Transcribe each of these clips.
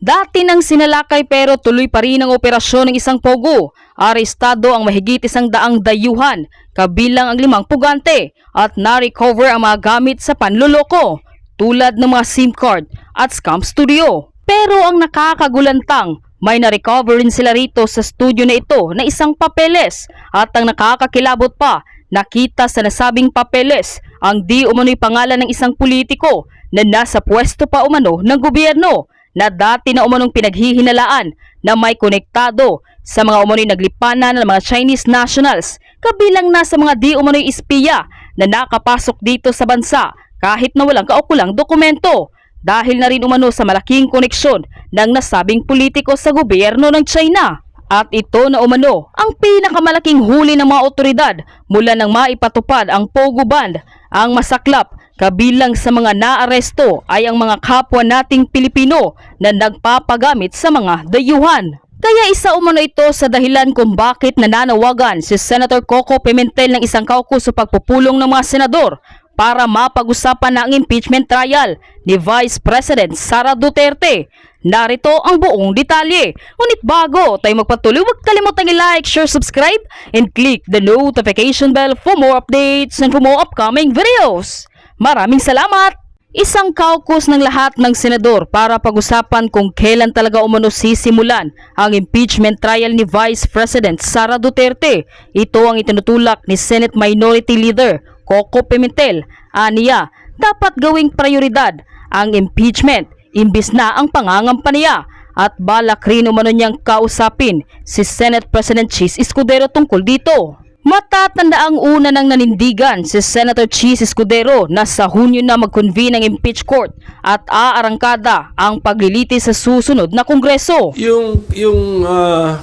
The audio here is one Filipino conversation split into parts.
Dati nang sinalakay pero tuloy pa rin ang operasyon ng isang pogo. Arestado ang mahigit 100 dayuhan, kabilang ang 5 pugante at na-recover ang mga gamit sa panloloko tulad ng mga SIM card at scam studio. Pero ang nakakagulantang, may na-recover rin sila rito sa studio na ito na isang papeles at ang nakakakilabot pa, nakita sa nasabing papeles ang di umano'y pangalan ng isang politiko na nasa pwesto pa umano ng gobyerno na dati na umanong pinaghihinalaan na may konektado sa mga umano'y naglipanan ng mga Chinese nationals, kabilang na sa mga di umano'y espiya na nakapasok dito sa bansa kahit na walang kaukulang dokumento, dahil na rin umano sa malaking koneksyon ng nasabing politiko sa gobyerno ng China. At ito na umano ang pinakamalaking huli ng mga otoridad mula nang maipatupad ang Pogo Band. Ang masaklap, kabilang sa mga naaresto ay ang mga kapwa nating Pilipino na nagpapagamit sa mga dayuhan. Kaya isa umano ito sa dahilan kung bakit nananawagan si Senator Coco Pimentel ng isang kaukus sa pagpupulong ng mga senador para mapag-usapan na ang impeachment trial ni Vice President Sara Duterte. Narito ang buong detalye. Ngunit bago tayo magpatuloy, huwag kalimutang i-like, share, subscribe, and click the notification bell for more updates and for more upcoming videos. Maraming salamat! Isang kaukus ng lahat ng senador para pag-usapan kung kailan talaga umano sisimulan ang impeachment trial ni Vice President Sara Duterte. Ito ang itinutulak ni Senate Minority Leader Coco Pimentel. Aniya, dapat gawing prioridad ang impeachment imbis na ang pangangampanya, at balak rin umano niyang kausapin si Senate President Chis Escudero tungkol dito. Matatanda ang una ng nanindigan si Senator Chis Escudero na sa Hunyo na mag-convene ang impeach court at aarangkada ang paglilitis sa susunod na kongreso. Yung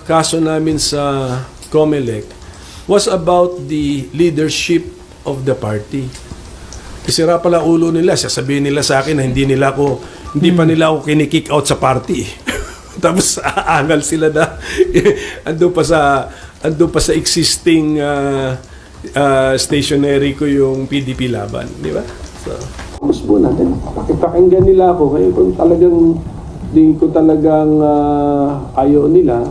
kaso namin sa COMELEC was about the leadership of the party. Isira pala ulo nila, sasabihin nila sa akin na hindi pa nila ako kinikick out sa party. Tapos aangal sila na ando pa sa existing stationery ko yung PDP laban, di ba? So, gusto natin. Pakipakinggan nila ako ngayon kung talagang ayaw nila.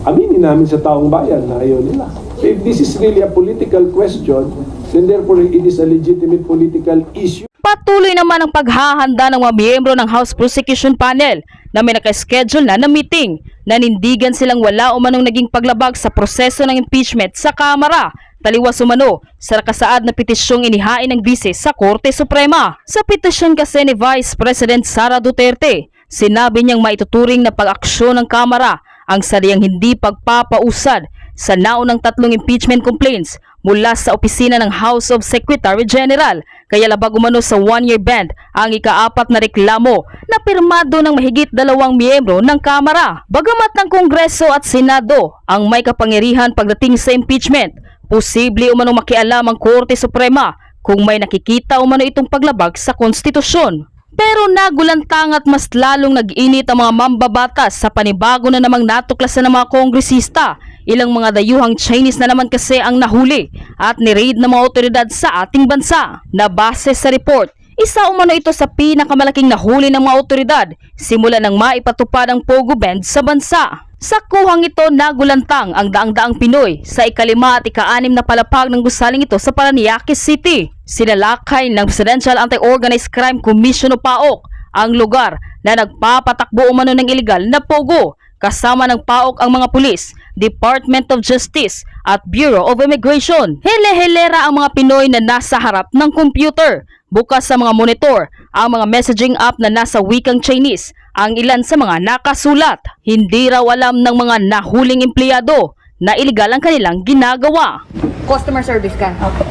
Aminin namin sa taong bayan na ayaw nila. If this is really a political question, then therefore it is a legitimate political issue. Patuloy naman ang paghahanda ng mga miyembro ng House Prosecution Panel na may naka-schedule na meeting. Nanindigan silang wala umanong naging paglabag sa proseso ng impeachment sa Kamara, taliwas umano sa nakasaad na petisyong inihain ng bise sa Korte Suprema. Sa petisyon kasi ni Vice President Sara Duterte, sinabi niyang maituturing na pag-aksyon ng Kamara ang sariyang hindi pagpapausad sa naunang 3 impeachment complaints mula sa opisina ng House of Secretary General, kaya labag umano sa 1-year ban ang ika-4 na reklamo na pirmado ng mahigit 2 miyembro ng Kamara. Bagamat ng Kongreso at Senado ang may kapangyarihan pagdating sa impeachment, posible umano makialam ang Korte Suprema kung may nakikita umano itong paglabag sa konstitusyon. Pero nagulantang at mas lalong nag-init ang mga mambabatas sa panibago na namang natuklasan ng mga kongresista. Ilang mga dayuhang Chinese na naman kasi ang nahuli at ni-raid ng mga otoridad sa ating bansa. Na base sa report, isa umano ito sa pinakamalaking nahuli ng mga otoridad simula nang maipatupad ang Pogo Band sa bansa. Sa kuhang ito, nagulantang ang daang-daang Pinoy sa ika-5 at ika-6 na palapag ng gusaling ito sa Parañaque City. Sinalakay ng Presidential Anti-Organized Crime Commission o PAOK ang lugar na nagpapatakbo umano ng ilegal na Pogo. Kasama ng PAOK ang mga pulis, Department of Justice at Bureau of Immigration. Hele-helera ang mga Pinoy na nasa harap ng computer. Bukas sa mga monitor ang mga messaging app na nasa wikang Chinese ang ilan sa mga nakasulat. Hindi raw alam ng mga nahuling empleyado na ilegal ang kanilang ginagawa. Customer service ka? Opo.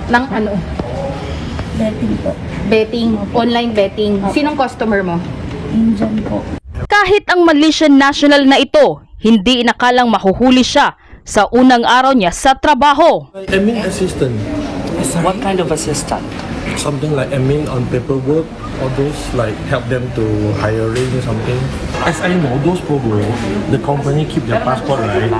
Ng ano? Betting po. Betting? Online betting? Opo. Sinong customer mo? Indian po. Kahit ang Malaysian national na ito, hindi inakalang mahuhuli siya sa unang araw niya sa trabaho. Admin assistant. What kind of assistant? Something like admin on paperwork, or those like help them to hiring or something. As I know, those programs, the company keep their passport, right?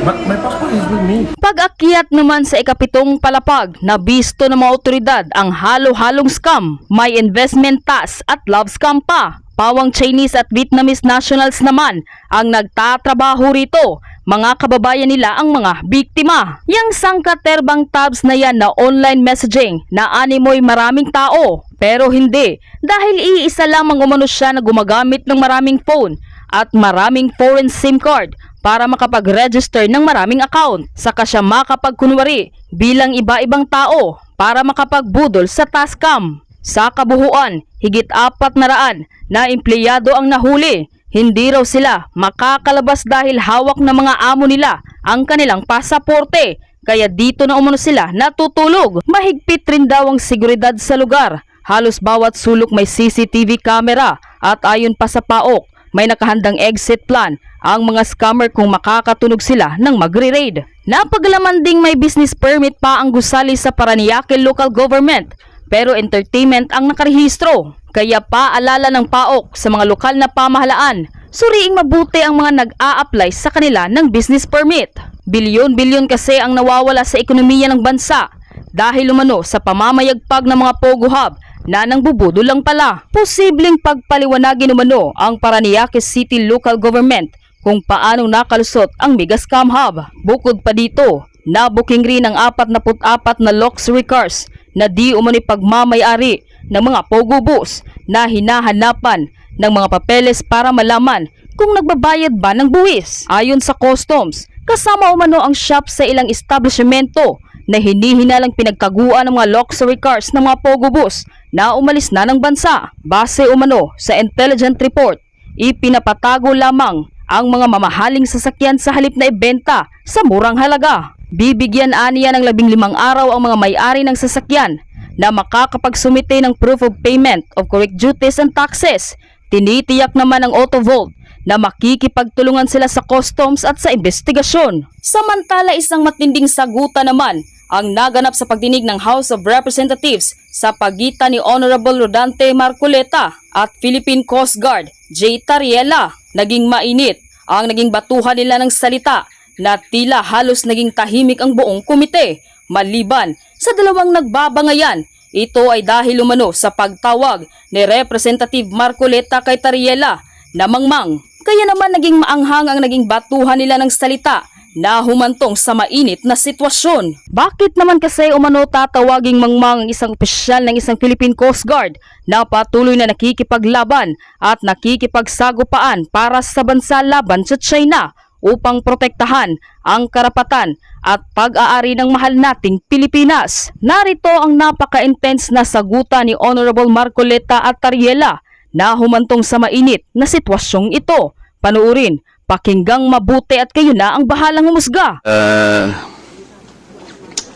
But my passport is with me. Pag-akyat naman sa ika-7 palapag, nabisto ng mga otoridad ang halo-halong scam, may investment tax at love scam pa. Pawang Chinese at Vietnamese nationals naman ang nagtatrabaho rito. Mga kababayan nila ang mga biktima. Yang sangkaterbang tabs na yan na online messaging na animoy maraming tao. Pero hindi, dahil iisa lamang umano siya na gumagamit ng maraming phone at maraming foreign SIM card para makapag-register ng maraming account. Saka siya makapagkunwari bilang iba-ibang tao para makapagbudol sa Tascam. Sa kabuuan, higit 400 na empleyado ang nahuli. Hindi raw sila makakalabas dahil hawak ng mga amo nila ang kanilang pasaporte. Kaya dito na umano sila natutulog. Mahigpit rin daw ang seguridad sa lugar. Halos bawat sulok may CCTV camera at ayon pa sa PAOK, may nakahandang exit plan ang mga scammer kung makakatunog sila ng magre-raid. Napaglaman ding may business permit pa ang gusali sa Parañaque Local Government pero entertainment ang nakarehistro. Kaya paalala ng PAOK sa mga lokal na pamahalaan, suriing mabuti ang mga nag-a-apply sa kanila ng business permit. Bilyon-bilyon kasi ang nawawala sa ekonomiya ng bansa dahil umano sa pamamayagpag ng mga Pogo Hub na nang bubudo lang pala. Posibleng pagpaliwanagin umano ang Parañaque City Local Government kung paanong nakalusot ang Mega Scam Hub. Bukod pa dito, nabuking rin ang 44 na luxury cars na di umano'y pagmamayari ng mga Pogo bus na hinahanapan ng mga papeles para malaman kung nagbabayad ba ng buwis. Ayon sa customs, kasama umano ang shop sa ilang establishmento na hinihinalang pinagtaguan ng mga luxury cars ng mga Pogo bus na umalis na ng bansa. Base umano sa intelligent report, ipinapatago lamang ang mga mamahaling sasakyan sa halip na ibenta sa murang halaga. Bibigyan aniya ng 15 araw ang mga may-ari ng sasakyan na makakapagsumite ng proof of payment of correct duties and taxes. Tinitiyak naman ng Autovolt na makikipagtulungan sila sa customs at sa investigasyon. Samantala, isang matinding sagutan naman ang naganap sa pagdinig ng House of Representatives sa pagitan ni Honorable Rodante Marcoleta at Philippine Coast Guard J. Tariela. Naging mainit ang naging batuhan nila ng salita na tila halos naging tahimik ang buong komite. Maliban sa dalawang nagbabangayan, ito ay dahil umano sa pagtawag ni Representative Marcoleta kay Tariela na mangmang. Kaya naman naging maanghang ang naging batuhan nila ng salita na humantong sa mainit na sitwasyon. Bakit naman kasi umano tatawaging mangmang ang isang opisyal ng isang Philippine Coast Guard na patuloy na nakikipaglaban at nakikipagsagupaan para sa bansa laban sa China upang protektahan ang karapatan at pag-aari ng mahal nating Pilipinas? Narito ang napaka-intense na sagutan ni Honorable Marcoleta at Tariela na humantong sa mainit na sitwasyong ito. Panuurin, pakinggang mabuti at kayo na ang bahalang humusga.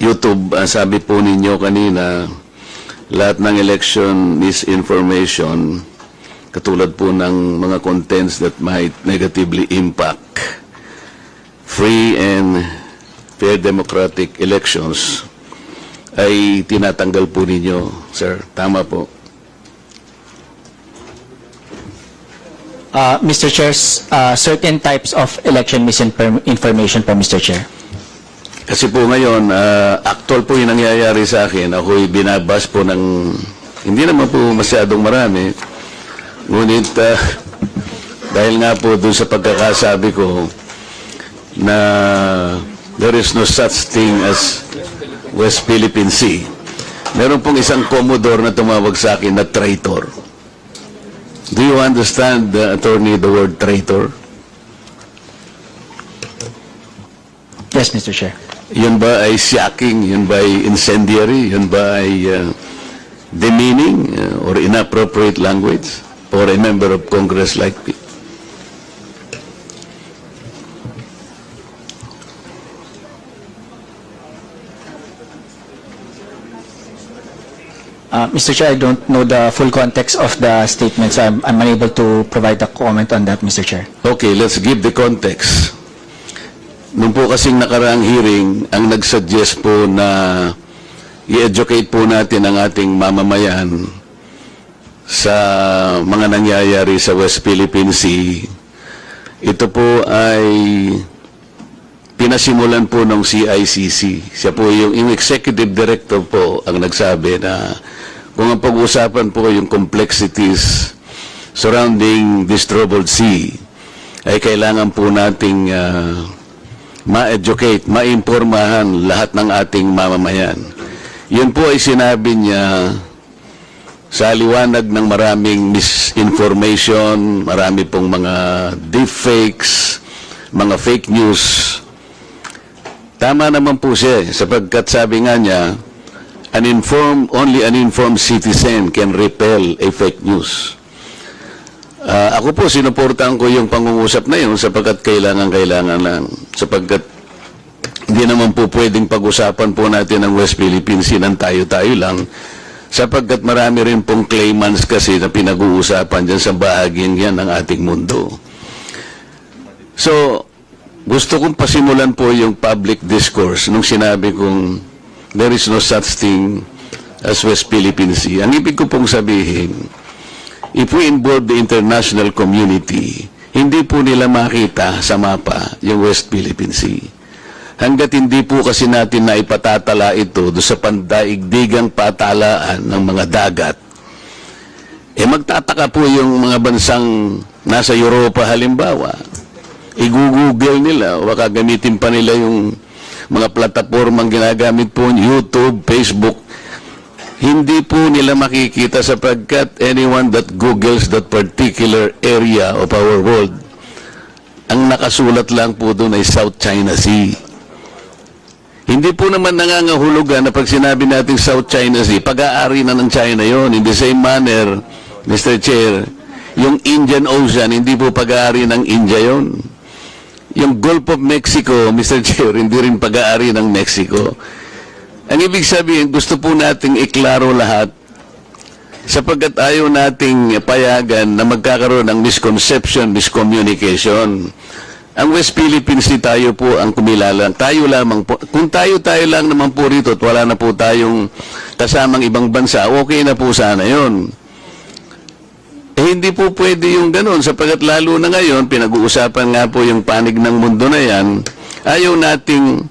YouTube, sabi po ninyo kanina, lahat ng election misinformation, katulad po ng mga contents that might negatively impact free and fair democratic elections, ay tinatanggal po ninyo, sir. Tama po. Mr. Chair, certain types of election misinformation po, Mr. Chair. Kasi po ngayon, actual po yung nangyayari sa akin. Ako'y binabas po ng, hindi naman po masyadong marami. Ngunit, dahil nga po doon sa pagkakasabi ko na there is no such thing as West Philippine Sea, meron pong isang Commodore na tumawag sa akin na traitor. Do you understand, attorney, the word traitor? Yes, Mr. Chair. Yun ba ay shocking? Yun ba ay incendiary? Yun ba ay demeaning or inappropriate language for a member of Congress like me? Mr. Chair, I don't know the full context of the statement, so I'm unable to provide a comment on that, Mr. Chair. Okay, let's give the context. Nung po kasing nakaraang hearing, ang nagsuggest po na i-educate po natin ang ating mamamayan sa mga nangyayari sa West Philippine Sea, ito po ay pinasimulan po ng CICC. Siya po yung executive director po ang nagsabi na kung ang pag-uusapan po yung complexities surrounding this troubled sea ay kailangan po nating ma-educate, ma-impormahan lahat ng ating mamamayan. Yun po ay sinabi niya sa liwanag ng maraming misinformation, marami pong mga deepfakes, mga fake news. Tama naman po siya sapagkat sabi nga niya, only an informed citizen can repel a fake news. Ako po, sinuportahan ko yung pangungusap na yun sapagkat kailangan lang. Sapagkat hindi naman po pwedeng pag-usapan po natin ang West Philippine Sea ng tayo-tayo lang sapagkat marami rin pong claimants kasi na pinag-uusapan dyan sa bahaging yan ng ating mundo. So, gusto kong pasimulan po yung public discourse nung sinabi kong there is no such thing as West Philippine Sea. Ang ibig ko pong sabihin, if we involve the international community, hindi po nila makita sa mapa yung West Philippine Sea. Hanggat hindi po kasi natin na ipatatala ito do sa pandaigdigang patalaan ng mga dagat, magtataka po yung mga bansang nasa Europa halimbawa. I-google nila o gagamitin pa nila yung mga platapormang ginagamit po, YouTube, Facebook. Hindi po nila makikita sapagkat anyone that googles that particular area of our world, ang nakasulat lang po doon ay South China Sea. Hindi po naman nangangahulugan na pag sinabi natin South China Sea, pag-aari na ng China yon. In the same manner, Mr. Chair, yung Indian Ocean, hindi po pag-aari ng India yon. Yung Gulf of Mexico, Mr. Chair, hindi rin pag-aari ng Mexico. Ang ibig sabihin, gusto po nating iklaro lahat sapagkat ayaw nating payagan na magkakaroon ng misconception, miscommunication. Ang West Philippine Sea, tayo po ang kumilala. Tayo lamang po. Kung tayo lang naman po rito at wala na po tayong kasamang ibang bansa, okay na po sana yun. Hindi po pwede yung ganun sapagkat lalo na ngayon, pinag-uusapan nga po yung panig ng mundo na yan, ayaw nating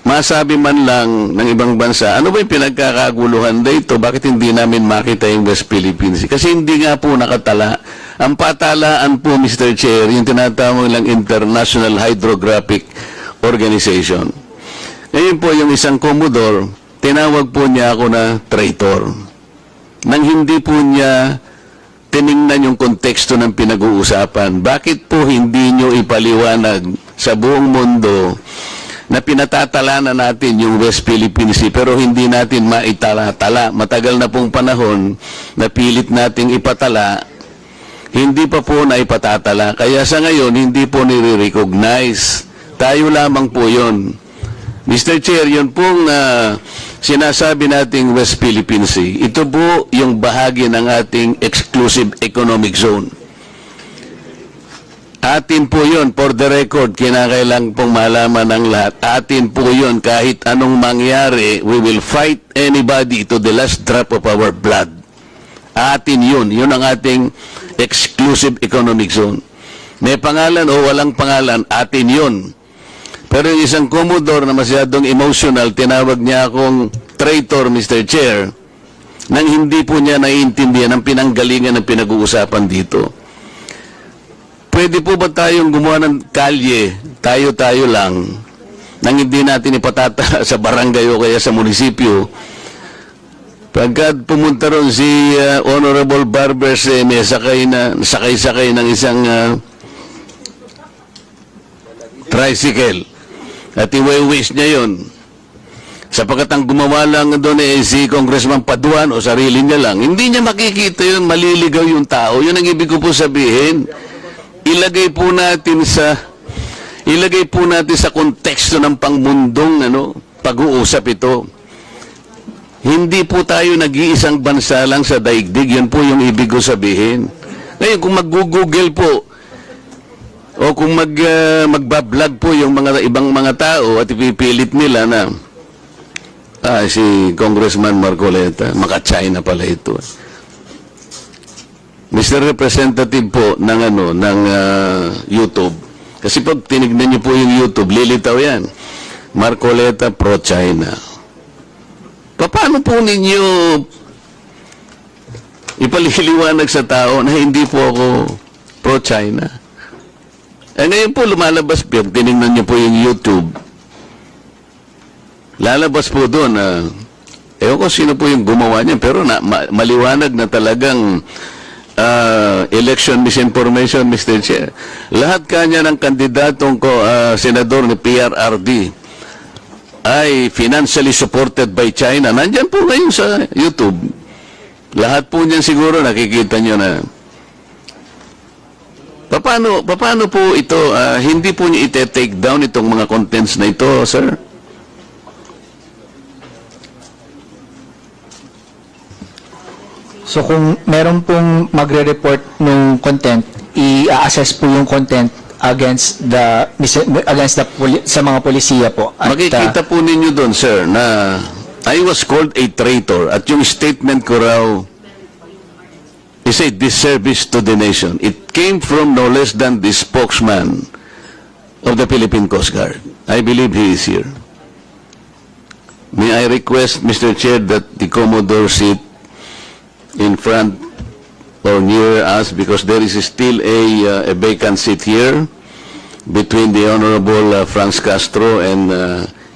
masabi man lang ng ibang bansa, ano ba yung pinagkakaguluhan dito? Bakit hindi namin makita yung West Philippine Sea? Kasi hindi nga po nakatala. Ang patalaan po, Mr. Chair, yung tinatawag lang International Hydrographic Organization. Ngayon po, yung isang Commodore, tinawag po niya ako na traitor. Nang hindi po niya tiningnan yung konteksto ng pinag-uusapan. Bakit po hindi nyo ipaliwanag sa buong mundo na pinatatala na natin yung West Philippine Sea pero hindi natin maitala-tala. Matagal na pong panahon na pilit nating ipatala, hindi pa po na ipatatala. Kaya sa ngayon, hindi po nire-recognize. Tayo lamang po yun. Mr. Chair, yun pong sinasabi nating West Philippine Sea, ito po yung bahagi ng ating exclusive economic zone. Atin po yun, for the record, kinakailangan pong malaman ng lahat. Atin po yun, kahit anong mangyari, we will fight anybody to the last drop of our blood. Atin yun. Yun ang ating exclusive economic zone. May pangalan o walang pangalan, atin yun. Pero yung isang Commodore na masyadong emotional, tinawag niya akong traitor, Mr. Chair, nang hindi po niya naiintindihan ang pinanggalingan ng pinag-uusapan dito. Pwede po ba tayong gumawa ng kalye, tayo-tayo lang, nang hindi natin ipatata sa barangay o kaya sa munisipyo? Pagkat pumunta ron si Honorable Barbers, may sakay ng isang tricycle at i-waste niya yun. Sapagkat ang gumawa lang doon si Congressman Paduan o sarili niya lang, hindi niya makikita yun, maliligaw yung tao. Yun ang ibig ko po sabihin. Ilagay po natin sa konteksto ng pangmundong pag-uusap ito. Hindi po tayo nag-iisang bansa lang sa daigdig. Yan po yung ibig ko sabihin. Ngayon, kung mag-google po o kung magbablog po yung mga ibang mga tao at ipipilit nila na si Congressman Marcoleta, maka-China pala ito. Mr. Representative po ng YouTube. Kasi pag tinignan niyo po yung YouTube, lilitaw yan. Marcoleta pro-China. Paano po ninyo ipaliliwanag sa tao na hindi po ako pro-China. Eh ngayon po lumalabas, tinignan niyo po yung YouTube. Lalabas po doon na, ewan ko sino po yung gumawa niyan, pero maliwanag na talagang election misinformation, Mr. Chair. Lahat kanya ng kandidatong senador ni PRRD ay financially supported by China. Nandyan po ngayon sa YouTube. Lahat po niyan siguro nakikita nyo na. Paano po ito, hindi po niyo ite-take down itong mga contents na ito, sir? So kung meron pong magre-report ng content, i-assess po yung content against sa mga polisiya po. At, Makikita po ninyo doon, sir, na I was called a traitor at yung statement ko raw is a disservice to the nation. It came from no less than the spokesman of the Philippine Coast Guard. I believe he is here. May I request, Mr. Chair, that the Commodore sit in front or near us because there is still a vacant seat here between the Honorable Franz Castro and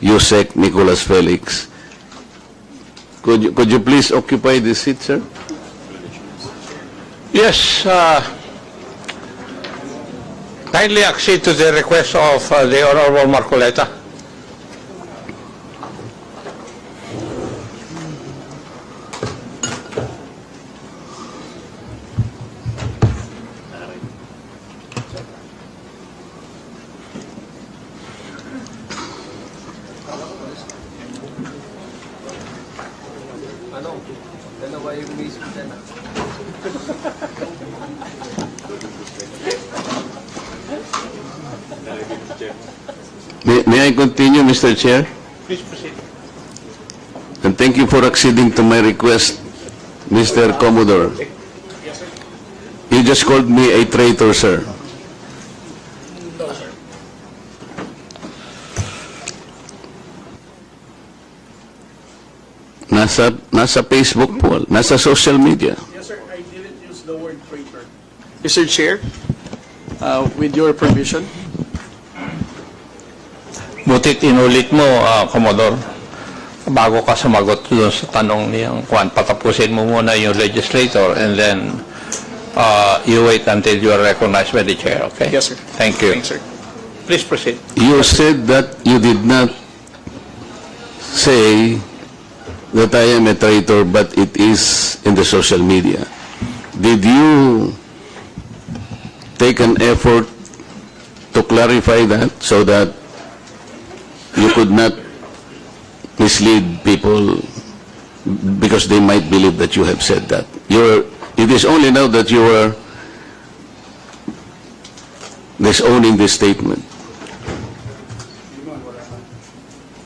Yusek Nicolas Felix. Could you please occupy this seat, sir? Yes, kindly accede to the request of the Honorable Marcoleta. May I continue, Mr. Chair? Please proceed. And thank you for acceding to my request, Mr. Commodore. You just called me a traitor, sir. Nasa Facebook po, nasa social media. Yes, sir. I didn't use the word traitor. Mr. Chair, with your permission. Butit inulit mo, Commodore, bago ka sumagot doon sa tanong niyang Juan, patapusin mo muna yung legislator and then you wait until you are recognized by the chair, okay? Yes, sir. Thank you. Thanks, sir. Please proceed. You said that you did not say that I am a traitor, but it is in the social media. Did you take an effort to clarify that so that you could not mislead people because they might believe that you have said that? It is only now that you are disowning this statement.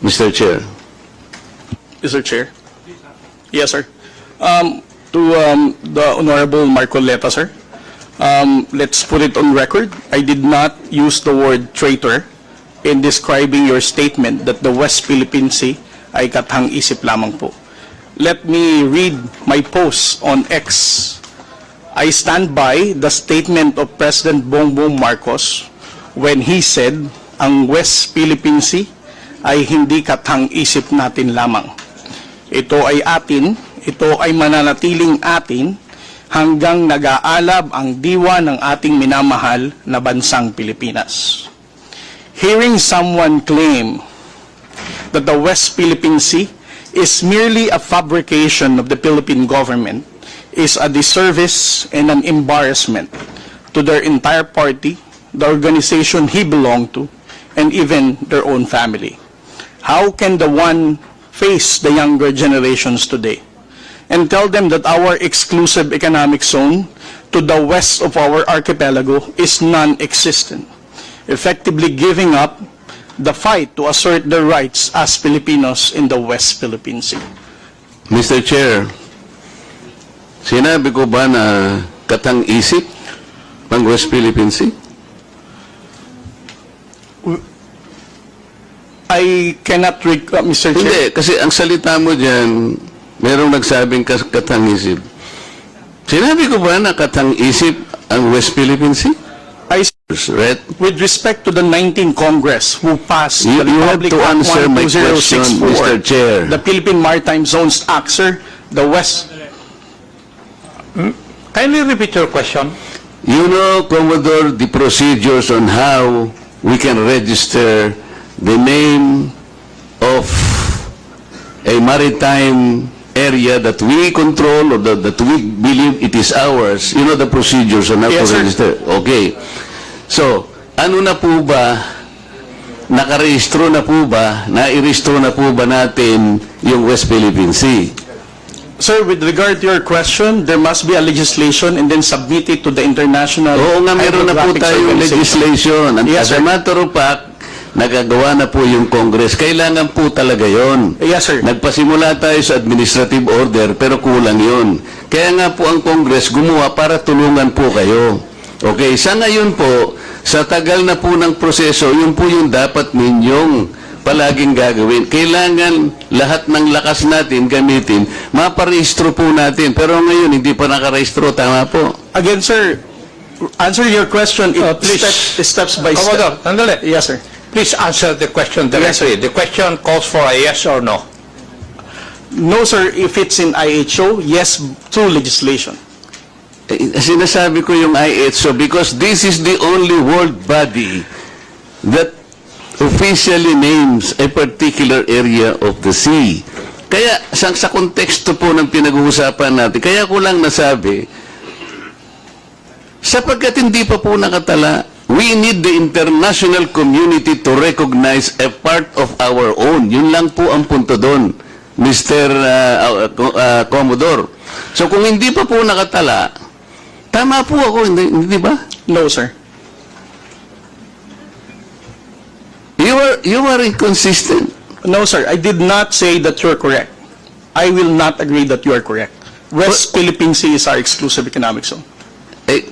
Mr. Chair. Mr. Chair. Yes, sir. To the Honorable Marcoleta, sir. Let's put it on record. I did not use the word traitor in describing your statement that the West Philippine Sea ay kathang-isip lamang po. Let me read my post on X. I stand by the statement of President Bongbong Marcos when he said ang West Philippine Sea ay hindi kathang-isip natin lamang. Ito ay atin, ito ay mananatiling atin hanggang nag-aalab ang diwa ng ating minamahal na bansang Pilipinas. Hearing someone claim that the West Philippine Sea is merely a fabrication of the Philippine government is a disservice and an embarrassment to their entire party, the organization he belonged to, and even their own family. How can the one face the younger generations today and tell them that our exclusive economic zone to the west of our archipelago is non-existent, effectively giving up the fight to assert their rights as Filipinos in the West Philippine Sea? Mr. Chair, sinabi ko ba na katang-isip ng West Philippine Sea? I cannot Mr. Chair. Hindi, kasi ang salita mo dyan, merong nagsabing katang-isip. Sinabi ko ba na katang-isip ang West Philippine Sea? I, Right? with respect to the 19th Congress who passed You- the you have Republic to Act answer my question, 12064, Mr. Chair. the Philippine Maritime Zones Act, sir, the West. Kindly repeat your question. You know, Commodore, the procedures on how we can register the name of a maritime area that we control or that we believe it is ours. You know the procedures on how Yes, to sir. register. Okay. So, ano na po ba, nakarehistro na po ba, nairehistro na po ba natin yung West Philippine Sea? Sir, with regard to your question, there must be a legislation and then submit it to the International Oo nga, meron na po Hydrographic tayong Organization. legislation. And Yes, as a sir. matter of fact, nagagawa na po yung Congress. Kailangan po talaga yon. Yes, sir. Nagpasimula tayo sa administrative order, pero kulang yon. Kaya nga po ang Congress gumawa para tulungan po kayo. Okay, sa ngayon po, sa tagal na po ng proseso, yun po yung dapat ninyong palaging gagawin. Kailangan lahat ng lakas natin gamitin, maparehistro po natin. Pero ngayon, hindi pa nakarehistro. Tama po. Again, sir, answer your question Please. steps by Commodore, step. sandali. Yes, sir. Please answer the question directly. The question calls for a yes or no. No, sir, if it's in IHO, yes, through legislation. Sinasabi ko yung IHO because this is the only world body that officially names a particular area of the sea. Kaya sa konteksto po ng pinag-uusapan natin, kaya ko lang nasabi, sapagkat hindi pa po nakatala, we need the international community to recognize a part of our own. Yun lang po ang punto doon, Mr. Commodore. So kung hindi pa po nakatala, tama po ako, hindi ba? No, sir. You are inconsistent. No, sir, I did not say that you're correct. I will not agree that you are correct. West Philippine Sea is our exclusive economic zone. Eh,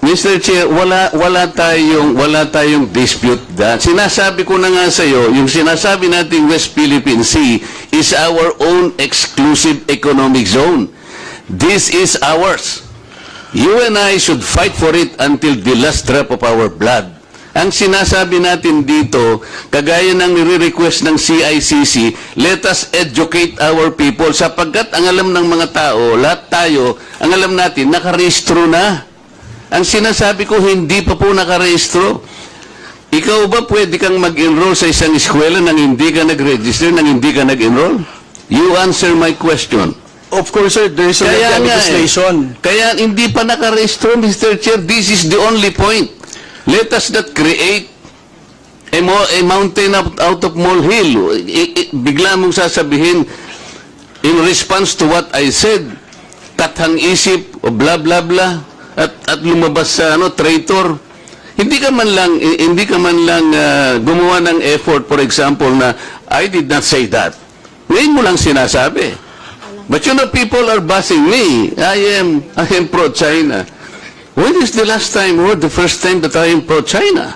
Mr. Chair, wala tayong dispute that. Sinasabi ko na nga sa iyo, yung sinasabi nating West Philippine Sea is our own exclusive economic zone. This is ours. You and I should fight for it until the last drop of our blood. Ang sinasabi natin dito, kagaya ng nire-request ng CICC, let us educate our people sapagkat ang alam ng mga tao, lahat tayo, ang alam natin, nakarehistro na. Ang sinasabi ko, hindi pa po nakarehistro. Ikaw ba pwede kang mag-enroll sa isang eskwela nang hindi ka nag-register, nang hindi ka nag-enroll? You answer my question. Of course, sir, there is already a legislation. Kaya hindi pa nakarehistro, Mr. Chair. This is the only point. Let us not create a mountain out of molehill. Bigla mong sasabihin, in response to what I said, kathang-isip, o blah, blah, blah, at lumabas sa traitor. Hindi ka man lang gumawa ng effort, for example, na I did not say that. Ngayon mo lang sinasabi. But you know, people are bashing me. I am pro-China. When is the last time or the first time that I am pro-China?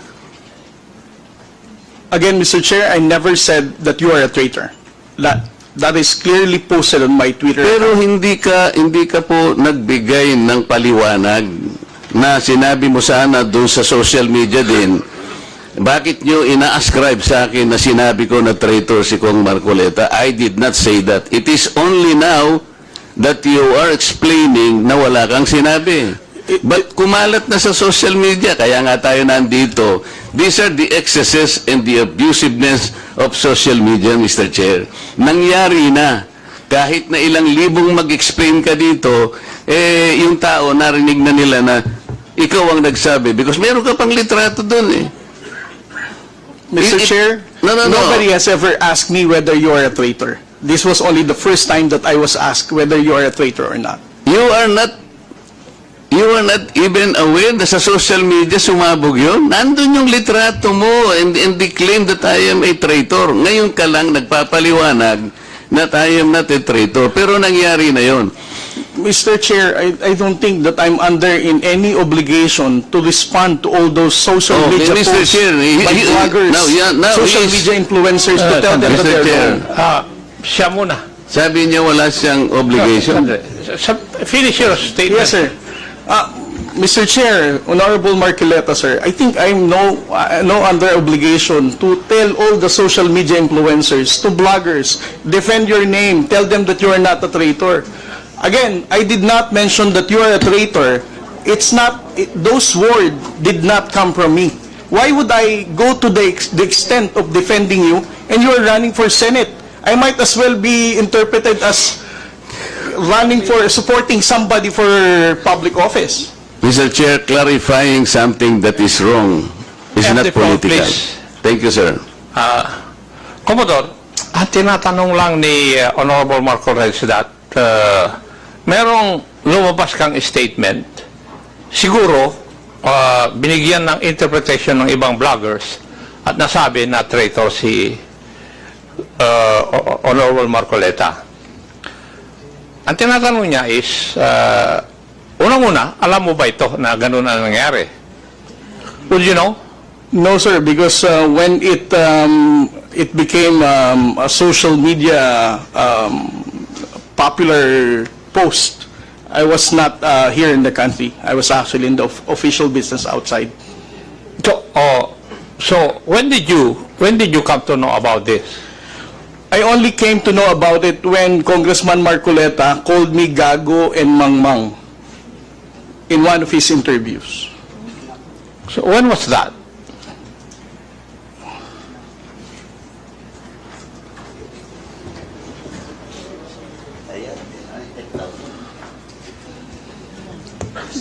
Again, Mr. Chair, I never said that you are a traitor. That is clearly posted on my Twitter. Pero hindi ka po nagbigay ng paliwanag na sinabi mo sana doon sa social media din. Bakit nyo ina-ascribe sa akin na sinabi ko na traitor si Kong Marcoleta? I did not say that. It is only now that you are explaining na wala kang sinabi. But kumalat na sa social media, kaya nga tayo nandito. These are the excesses and the abusiveness of social media, Mr. Chair. Nangyari na. Kahit na ilang libong mag-explain ka dito, yung tao narinig na nila na ikaw ang nagsabi. Because meron ka pang litrato dun eh. Mr. Chair, No. nobody has ever asked me whether you are a traitor. This was only the first time that I was asked whether you are a traitor or not. You are not even aware na sa social media sumabog yun? Nandun yung litrato mo and they claim that I am a traitor. Ngayon ka lang nagpapaliwanag na I am not a traitor. Pero nangyari na yun. Mr. Chair, I don't think that I'm under in any obligation to respond to all those social media Mr. posts Chair, by vloggers, now social he is- media influencers to tell them that Mr. they're Chair, wrong. Siya muna. sabi niya wala siyang obligation. Sandali. finish your statement. Yes, sir. Mr. Chair, Honorable Marcoleta, sir, I think I'm no under obligation to tell all the social media influencers, to bloggers, defend your name, tell them that you are not a traitor. Again, I did not mention that you are a traitor. It's not, those words did not come from me. Why would I go to the extent of defending you and you are running for Senate? I might as well be interpreted as running for, supporting somebody for public office. Mr. Chair, clarifying something that is wrong is Have not the floor, political. please. Thank you, sir. Commodore, ang tinatanong lang ni Honorable Marco Reyes that merong lumabas kang statement, siguro binigyan ng interpretation ng ibang bloggers at nasabi na traitor si Honorable Marcoleta. Ang tinatanong niya is, unang-una, alam mo ba ito na ganun ang nangyari? Would you know? No, sir, because when it became a social media popular post, I was not here in the country. I was actually in the official business outside. So when did you come to know about this? I only came to know about it when Congressman Marcoleta called me Gago and Mangmang in one of his interviews. So when was that?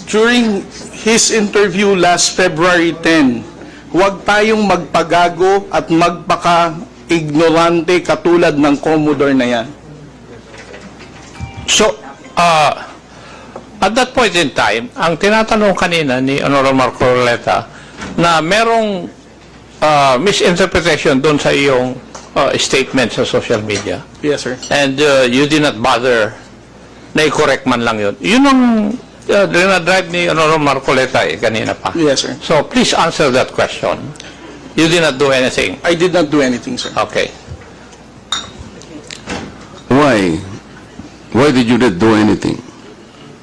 During his interview last February 10, huwag tayong magpagago at magpaka-ignorante katulad ng Commodore na yan. So, at that point in time, ang tinatanong kanina ni Honorable Marcoleta na merong misinterpretation doon sa iyong statement sa social media. Yes, sir. And you did not bother na i-correct man lang yun. Yun ang dinadrive ni Honorable Marcoleta kanina pa. Yes, sir. So, please answer that question. You did not do anything. I did not do anything, sir. Okay. Why? Why did you not do anything?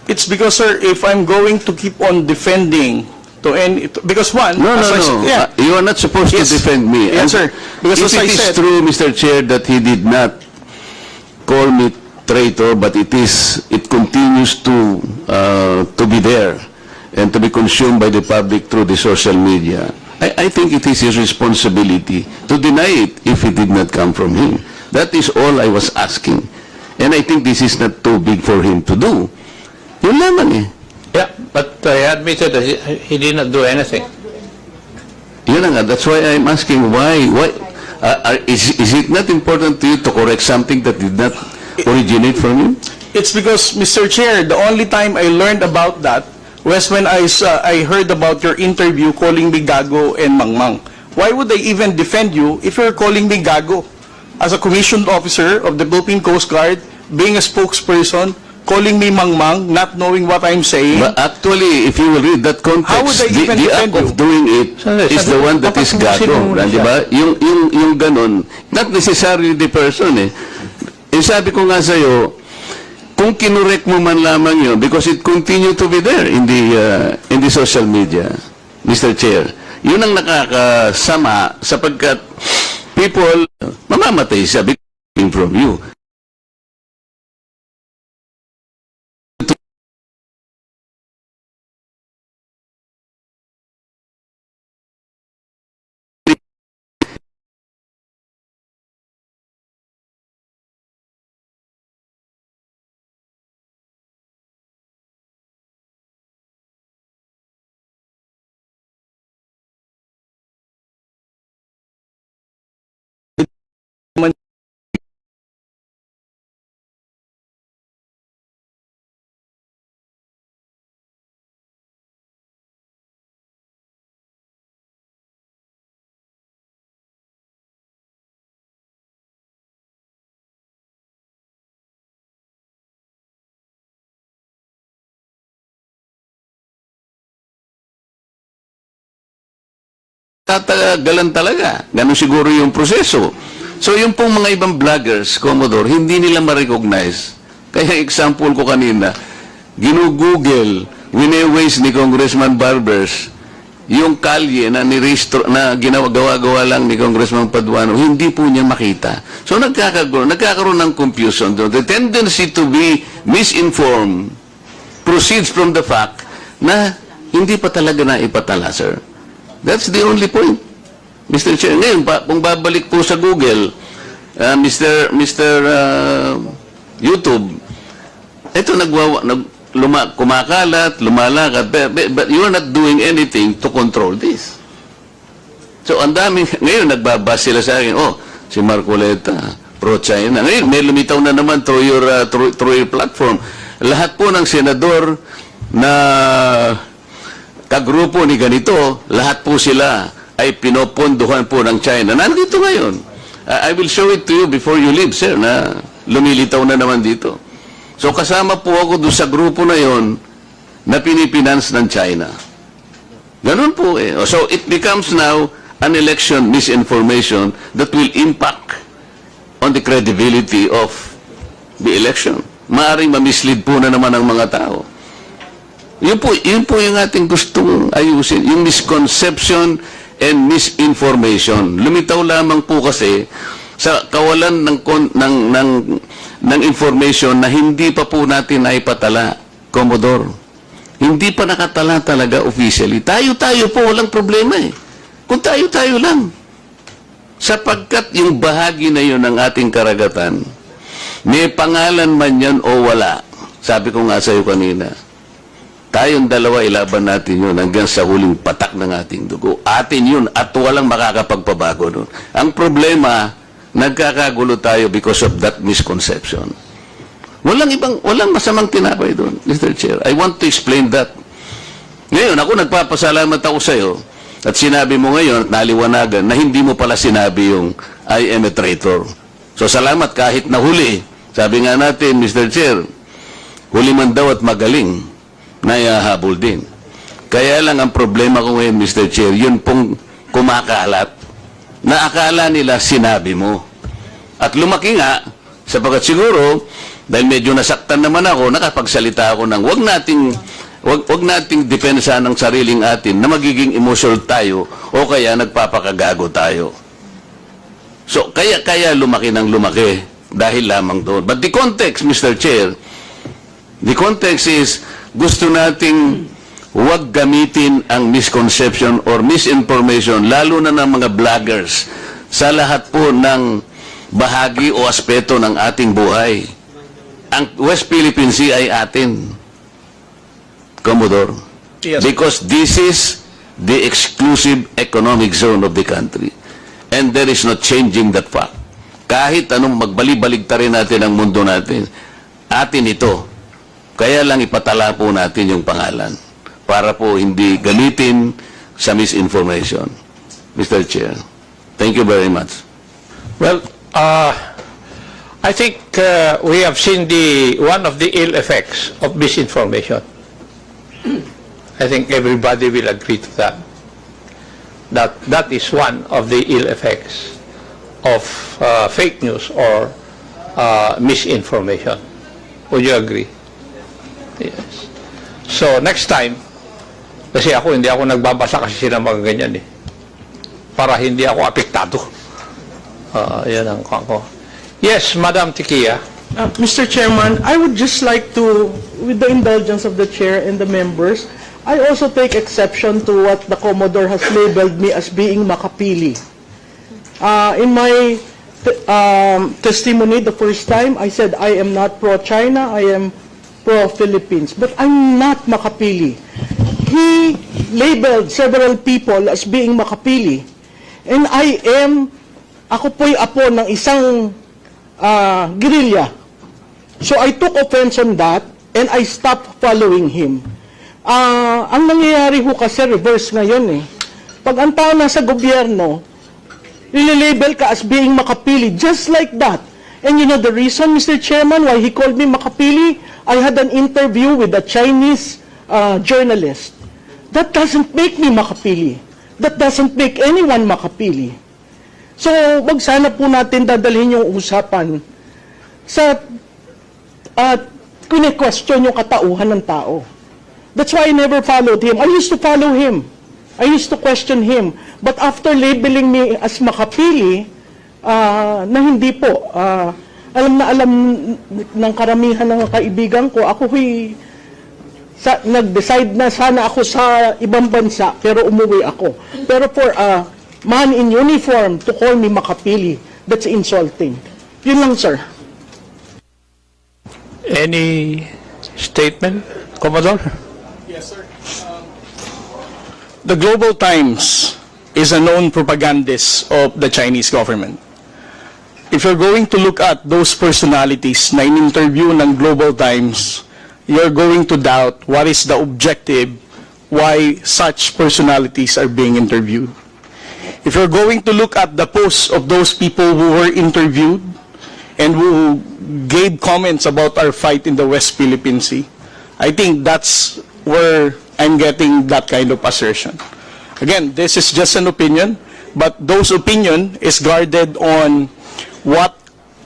It's because, sir, if I'm going to keep on defending because one, No, as no, I said- no. yeah. You are not supposed Yes. to defend me. Yes, sir. Because if as I it is said- true, Mr. Chair, that he did not call me traitor, but it continues to be there and to be consumed by the public through the social media. I think it is his responsibility to deny it if it did not come from him. That is all I was asking. And I think this is not too big for him to do. Yun lamang eh. Yeah, but he admitted that he did not do anything. Yun na nga, that's why I'm asking why is it not important to you to correct something that did not originate from you? It's because, Mr. Chair, the only time I learned about that was when I heard about your interview calling me Gago and Mangmang. Why would I even defend you if you're calling me Gago? As a commissioned officer of the Philippine Coast Guard, being a spokesperson, calling me Mangmang, not knowing what I'm saying. But actually, if you will read that context, How would I even the defend act of you? doing it Sandali, is the one that is tapusin gago. mo muna Di siya. ba? Yung ganon, not necessarily the person eh. Eh sabi ko nga sa'yo, kung kinurek mo man lamang yun, because it continue to be there in the social media, Mr. Chair, yun ang nakakasama sapagkat people, mamamatay siya coming from you. Tatagalan talaga. Ganun siguro yung proseso. So yung pong mga ibang vloggers, Commodore, hindi nila ma-recognize. Kaya example ko kanina, ginugugel, wine-waste ni Congressman Barbers, yung kalye na na gawa lang ni Congressman Paduano, hindi po niya makita. So nagkakaroon ng confusion doon. The tendency to be misinformed proceeds from the fact na hindi pa talaga na ipatala, sir. That's the only point, Mr. Chair. Ngayon, kung babalik po sa Google, Mr. YouTube, ito kumakalat, lumalakad, but you're not doing anything to control this. So, ang daming, ngayon nagbabas sila sa akin, si Marcoleta, pro-China. Ngayon, may lumitaw na naman through your platform. Lahat po ng senador na kagrupo ni ganito, lahat po sila ay pinopondohan po ng China. Nandito ngayon. I will show it to you before you leave, sir, na lumilitaw na naman dito. So kasama po ako doon sa grupo na yon na pinipinance ng China. Ganun po eh. So it becomes now an election misinformation that will impact on the credibility of the election. Maaring mamislead po na naman ang mga tao. Yun po yung ating gustong ayusin. Yung misconception and misinformation. Lumitaw lamang po kasi sa kawalan ng information na hindi pa po natin naipatala, Commodore. Hindi pa nakatala talaga officially. Tayo-tayo po, walang problema eh. Kung tayo-tayo lang. Sapagkat yung bahagi na yun ng ating karagatan, may pangalan man yan o wala. Sabi ko nga sa'yo kanina, tayong dalawa ilaban natin yun hanggang sa huling patak ng ating dugo. Atin yun at walang makakapagpabago nun. Ang problema, nagkakagulo tayo because of that misconception. Walang masamang tinapay doon, Mr. Chair. I want to explain that. Ngayon, ako nagpapasalamat ako sa'yo at sinabi mo ngayon at naliwanagan na hindi mo pala sinabi yung I am a traitor. So, salamat kahit nahuli. Sabi nga natin, Mr. Chair, huli man daw at magaling na ihahabol din. Kaya lang ang problema ko ngayon, Mr. Chair, yun pong kumakalat na akala nila sinabi mo. At lumaki nga, sapagkat siguro, dahil medyo nasaktan naman ako, nakapagsalita ako ng wag nating depensa ng sariling atin na magiging emotional tayo o kaya nagpapakagago tayo. So, kaya lumaki ng lumaki dahil lamang doon. But the context, Mr. Chair, the context is gusto nating huwag gamitin ang misconception or misinformation, lalo na ng mga vloggers, sa lahat po ng bahagi o aspeto ng ating buhay. Ang West Philippine Sea ay atin, Commodore. Yes. Because this is the exclusive economic zone of the country. And there is no changing that fact. Kahit anong magbali-baligtarin natin ang mundo natin, atin ito. Kaya lang ipatala po natin yung pangalan para po hindi gamitin sa misinformation. Mr. Chair, thank you very much. Well, I think we have seen one of the ill effects of misinformation. I think everybody will agree to that. That is one of the ill effects of fake news or misinformation. Would you agree? Yes. So next time, kasi hindi ako nagbabasa kasi sila mga ganyan eh. Para hindi ako apektado. Yan ang ko. Yes, Madam Tikia. Mr. Chairman, I would just like to, with the indulgence of the Chair and the members, I also take exception to what the Commodore has labeled me as being makapili. In my testimony the first time, I said I am not pro-China, I am pro-Philippines. But I'm not makapili. He labeled several people as being makapili. And ako po'y apo ng isang guerrilla. So I took offense on that and I stopped following him. Ang nangyayari ho kasi reverse ngayon eh. Pag ang tao nasa gobyerno, nililabel ka as being makapili, just like that. And you know the reason, Mr. Chairman, why he called me makapili? I had an interview with a Chinese journalist. That doesn't make me makapili. That doesn't make anyone makapili. So, wag sana po natin dadalhin yung usapan sa kine-question yung katauhan ng tao. That's why I never followed him. I used to follow him. I used to question him. But after labeling me as makapili, na hindi po, alam na alam ng karamihan ng kaibigan ko, nag-decide na sana ako sa ibang bansa, pero umuwi ako. Pero for a man in uniform to call me makapili, that's insulting. Yun lang, sir. Any statement, Commodore? Yes, sir. The Global Times is a known propagandist of the Chinese government. If you're going to look at those personalities na in-interview ng Global Times, you're going to doubt what is the objective, why such personalities are being interviewed. If you're going to look at the posts of those people who were interviewed and who gave comments about our fight in the West Philippine Sea, I think that's where I'm getting that kind of assertion. Again, this is just an opinion, but those opinion is guarded on what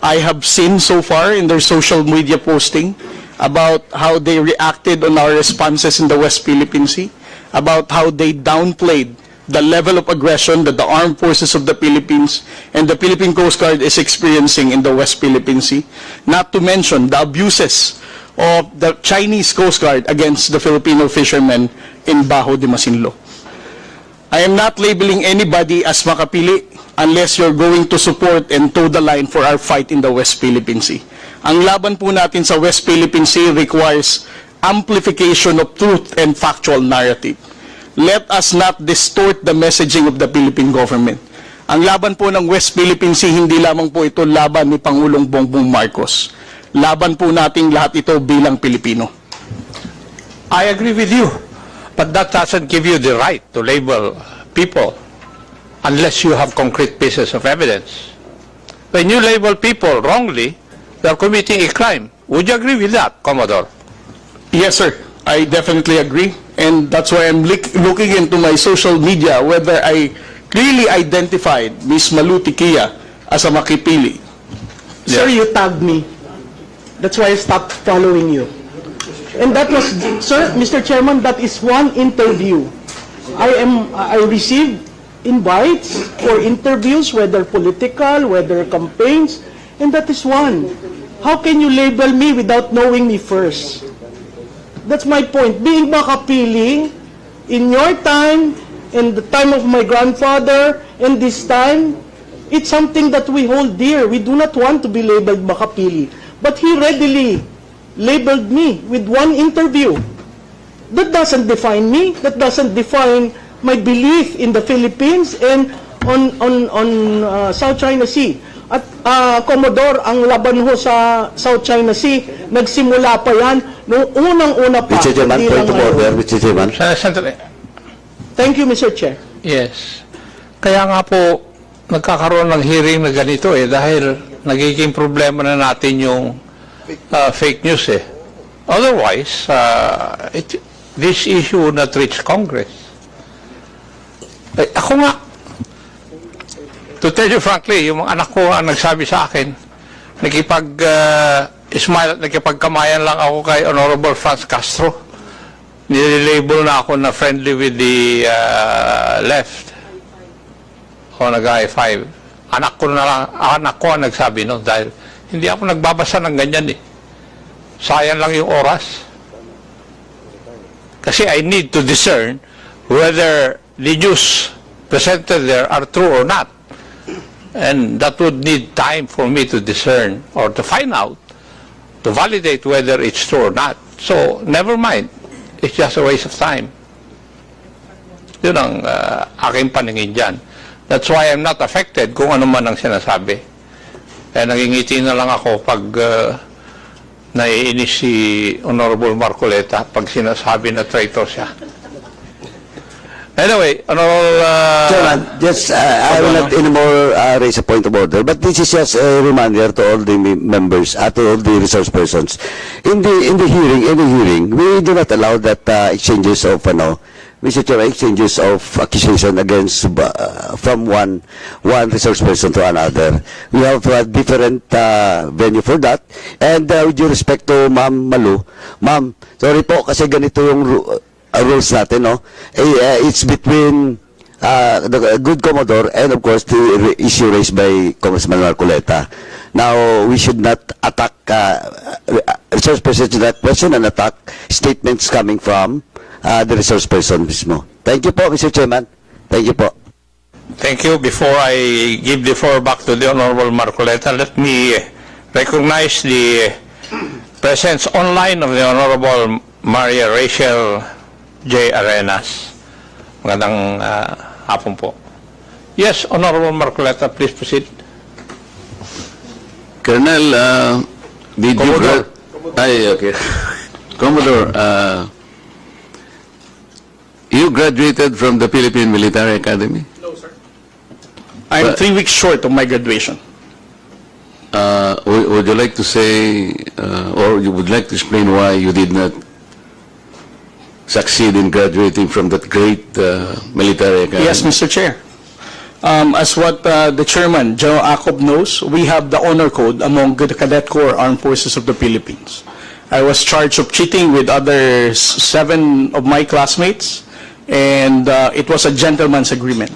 I have seen so far in their social media posting about how they reacted on our responses in the West Philippine Sea, about how they downplayed the level of aggression that the armed forces of the Philippines and the Philippine Coast Guard is experiencing in the West Philippine Sea, not to mention the abuses of the Chinese Coast Guard against the Filipino fishermen in Bajo de Masinloc. I am not labeling anybody as makapili unless you're going to support and toe the line for our fight in the West Philippine Sea. Ang laban po natin sa West Philippine Sea requires amplification of truth and factual narrative. Let us not distort the messaging of the Philippine government. Ang laban po ng West Philippine Sea, hindi lamang po ito laban ni Pangulong Bongbong Marcos. Laban po nating lahat ito bilang Pilipino. I agree with you, but that doesn't give you the right to label people unless you have concrete pieces of evidence. When you label people wrongly, they are committing a crime. Would you agree with that, Commodore? Yes, sir. I definitely agree. And that's why I'm looking into my social media whether I clearly identified Ms. Maluti Kia as a makipili. Sir, you tagged me. That's why I stopped following you. And that was, sir, Mr. Chairman, that is one interview. I received invites for interviews, whether political, whether campaigns, and that is one. How can you label me without knowing me first? That's my point. Being makapili, in your time, in the time of my grandfather, and this time, it's something that we hold dear. We do not want to be labeled makapili. But he readily labeled me with one interview. That doesn't define me. That doesn't define my belief in the Philippines and on South China Sea. At Commodore, ang laban ho sa South China Sea, nagsimula pa yan noong unang-una pa. Mr. Chairman, hindi point lang of order, ngayon. Mr. Chairman. Sandali. Thank you, Mr. Chair. Yes. Kaya nga po, nagkakaroon ng hearing na ganito dahil nagiging problema na natin yung fake news Otherwise, this issue would not reach Congress. Ako nga, to tell you frankly, yung mga anak ko ang nagsabi sa akin, smile at nakipagkamayan lang ako kay Honorable Franz Castro. Nililabel na ako na friendly with the left o nag-I5. Anak ko ang nagsabi no, dahil hindi ako nagbabasa ng ganyan Sayang lang yung oras. Kasi I need to discern whether the news presented there are true or not. And that would need time for me to discern or to find out, to validate whether it's true or not. So, never mind. It's just a waste of time. Yun ang aking paningin dyan. That's why I'm not affected kung ano man ang sinasabi. Kaya nangingiti na lang ako pag naiinis si Honorable Marcoleta pag sinasabi na traitor siya. Anyway, Chairman, just I will not anymore raise a point of order, but this is just a reminder to all the members, to all the resource persons. In the hearing, any hearing, we do not allow that exchanges of Mr. Chair, exchanges of accusation against from one resource person to another. We have a different venue for that. And with due respect to Ma'am Malu, Ma'am, sorry po kasi ganito yung rules natin, no? It's between the good Commodore and of course the issue raised by Congressman Marcoleta. Now, we should not attack resource person to that question and attack statements coming from the resource person mismo. Thank you po, Mr. Chairman. Thank you po. Thank you. Before I give the floor back to the Honorable Marcoleta, let me recognize the presence online of the Honorable Maria Rachel J. Arenas. Magandang hapon po. Yes, Honorable Marcoleta, please proceed. Colonel, did Commodore. Okay. Commodore, you graduated from the Philippine Military Academy? I'm 3 weeks short of my graduation. Would you like to say, or you would like to explain why you did not succeed in graduating from that great military academy? Yes, Mr. Chair. As what the chairman, General Acob, knows, we have the honor code among the Cadet Corps Armed Forces of the Philippines. I was charged of cheating with other 7 of my classmates, and it was a gentleman's agreement.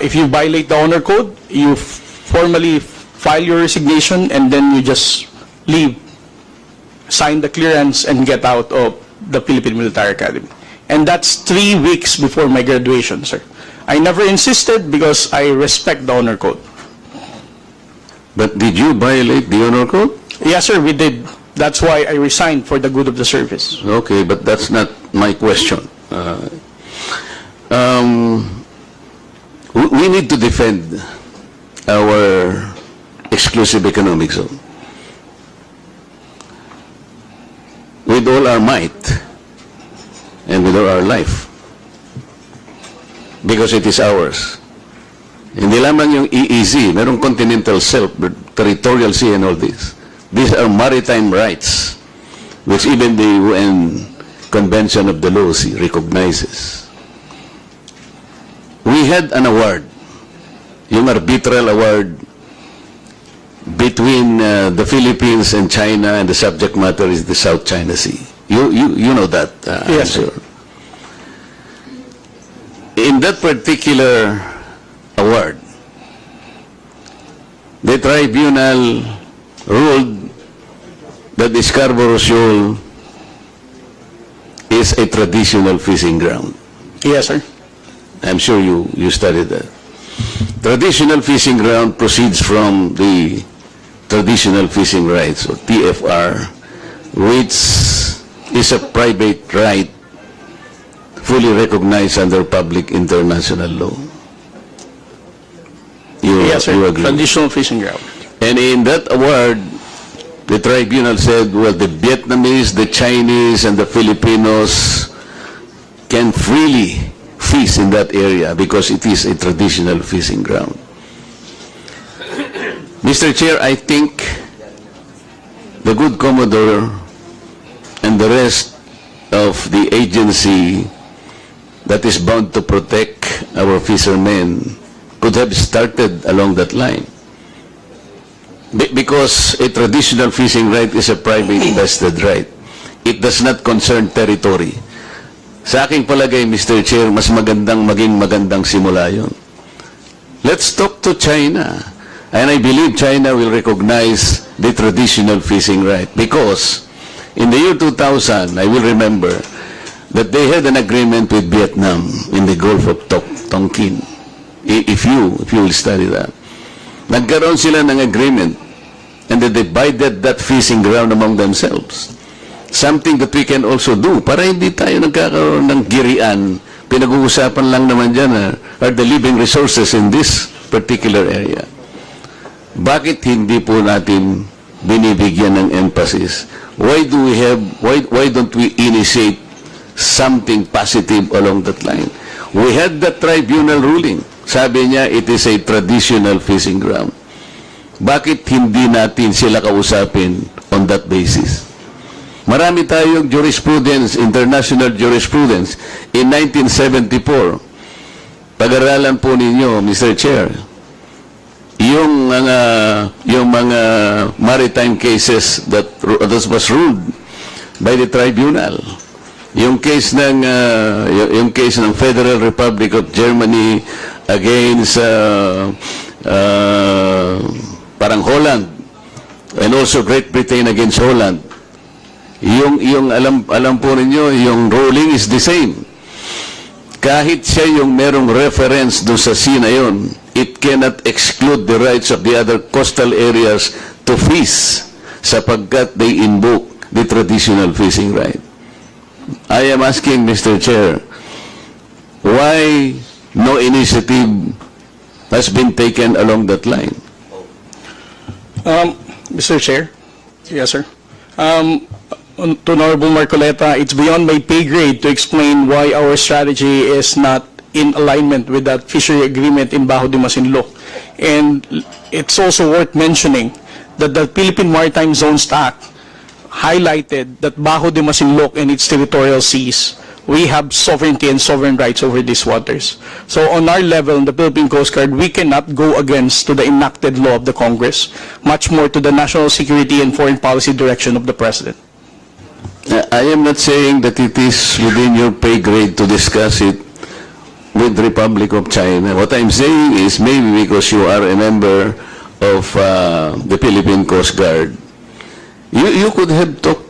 If you violate the honor code, you formally file your resignation, and then you just leave, sign the clearance, and get out of the Philippine Military Academy. And that's 3 weeks before my graduation, sir. I never insisted because I respect the honor code. But did you violate the honor code? Yes, sir, we did. That's why I resigned for the good of the service. Okay, but that's not my question. We need to defend our exclusive economic zone with all our might and with all our life, because it is ours. Hindi lamang yung EEZ, merong continental shelf, territorial sea and all this. These are maritime rights, which even the UN Convention of the Law recognizes. We had an award, yung arbitral award between the Philippines and China, and the subject matter is the South China Sea. You know that, Yes, I'm sure. In that particular award, the tribunal ruled that the Scarborough Shoal is a traditional fishing ground. Yes, sir. I'm sure you studied that. Traditional fishing ground proceeds from the traditional fishing rights, or TFR, which is a private right fully recognized under public international law. Yes, sir. You agree? Traditional fishing ground. And in that award, the tribunal said, well, the Vietnamese, the Chinese, and the Filipinos can freely fish in that area because it is a traditional fishing ground. Mr. Chair, I think the good Commodore and the rest of the agency that is bound to protect our fishermen could have started along that line. Because a traditional fishing right is a private vested right. It does not concern territory. Sa aking palagay, Mr. Chair, mas magandang maging magandang simula yun. Let's talk to China. And I believe China will recognize the traditional fishing right. Because in the year 2000, I will remember that they had an agreement with Vietnam in the Gulf of Tonkin. If you will study that. Nagkaroon sila ng agreement, and they divided that fishing ground among themselves. Something that we can also do para hindi tayo nagkakaroon ng girian. Pinag-uusapan lang naman dyan are the living resources in this particular area. Bakit hindi po natin binibigyan ng emphasis? Why don't we initiate something positive along that line? We had the tribunal ruling. Sabi niya, it is a traditional fishing ground. Bakit hindi natin sila kausapin on that basis? Marami tayong jurisprudence, international jurisprudence. In 1974, pag-aralan po ninyo, Mr. Chair, yung mga maritime cases that was ruled by the tribunal. Yung case ng Federal Republic of Germany against parang Holland, and also Great Britain against Holland. Yung alam po ninyo, yung ruling is the same. Kahit siya yung merong reference doon sa sea na yun, it cannot exclude the rights of the other coastal areas to fish sapagkat they invoke the traditional fishing right. I am asking, Mr. Chair, why no initiative has been taken along that line? Mr. Chair? Yes, sir. To Honorable Marcoleta, it's beyond my pay grade to explain why our strategy is not in alignment with that fishery agreement in Bajo de Masinloc. And it's also worth mentioning that the Philippine Maritime Zones Act highlighted that Bajo de Masinloc and its territorial seas, we have sovereignty and sovereign rights over these waters. So on our level, in the Philippine Coast Guard, we cannot go against to the enacted law of the Congress, much more to the national security and foreign policy direction of the President. I am not saying that it is within your pay grade to discuss it with the Republic of China. What I'm saying is maybe because you are a member of the Philippine Coast Guard, you could have talked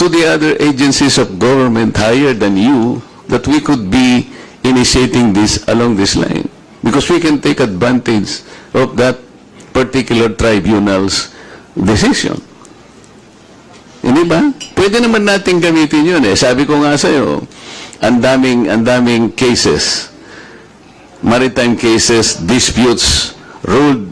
to the other agencies of government higher than you that we could be initiating this along this line. Because we can take advantage of that particular tribunal's decision. Hindi ba? Pwede naman natin gamitin yun eh. Sabi ko nga sa'yo, ang daming cases, maritime cases, disputes ruled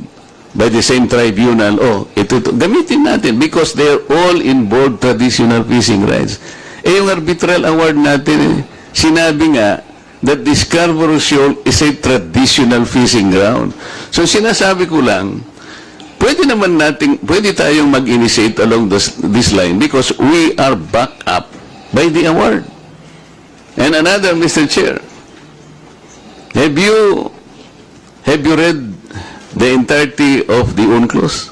by the same tribunal. Oh, ito, gamitin natin because they are all involved traditional fishing rights. Eh, yung arbitral award natin, eh, sinabi nga that the Scarborough Shoal is a traditional fishing ground. So, sinasabi ko lang, pwede tayong mag-initiate along this line because we are backed up by the award. And another, Mr. Chair, have you read the entirety of the UNCLOS?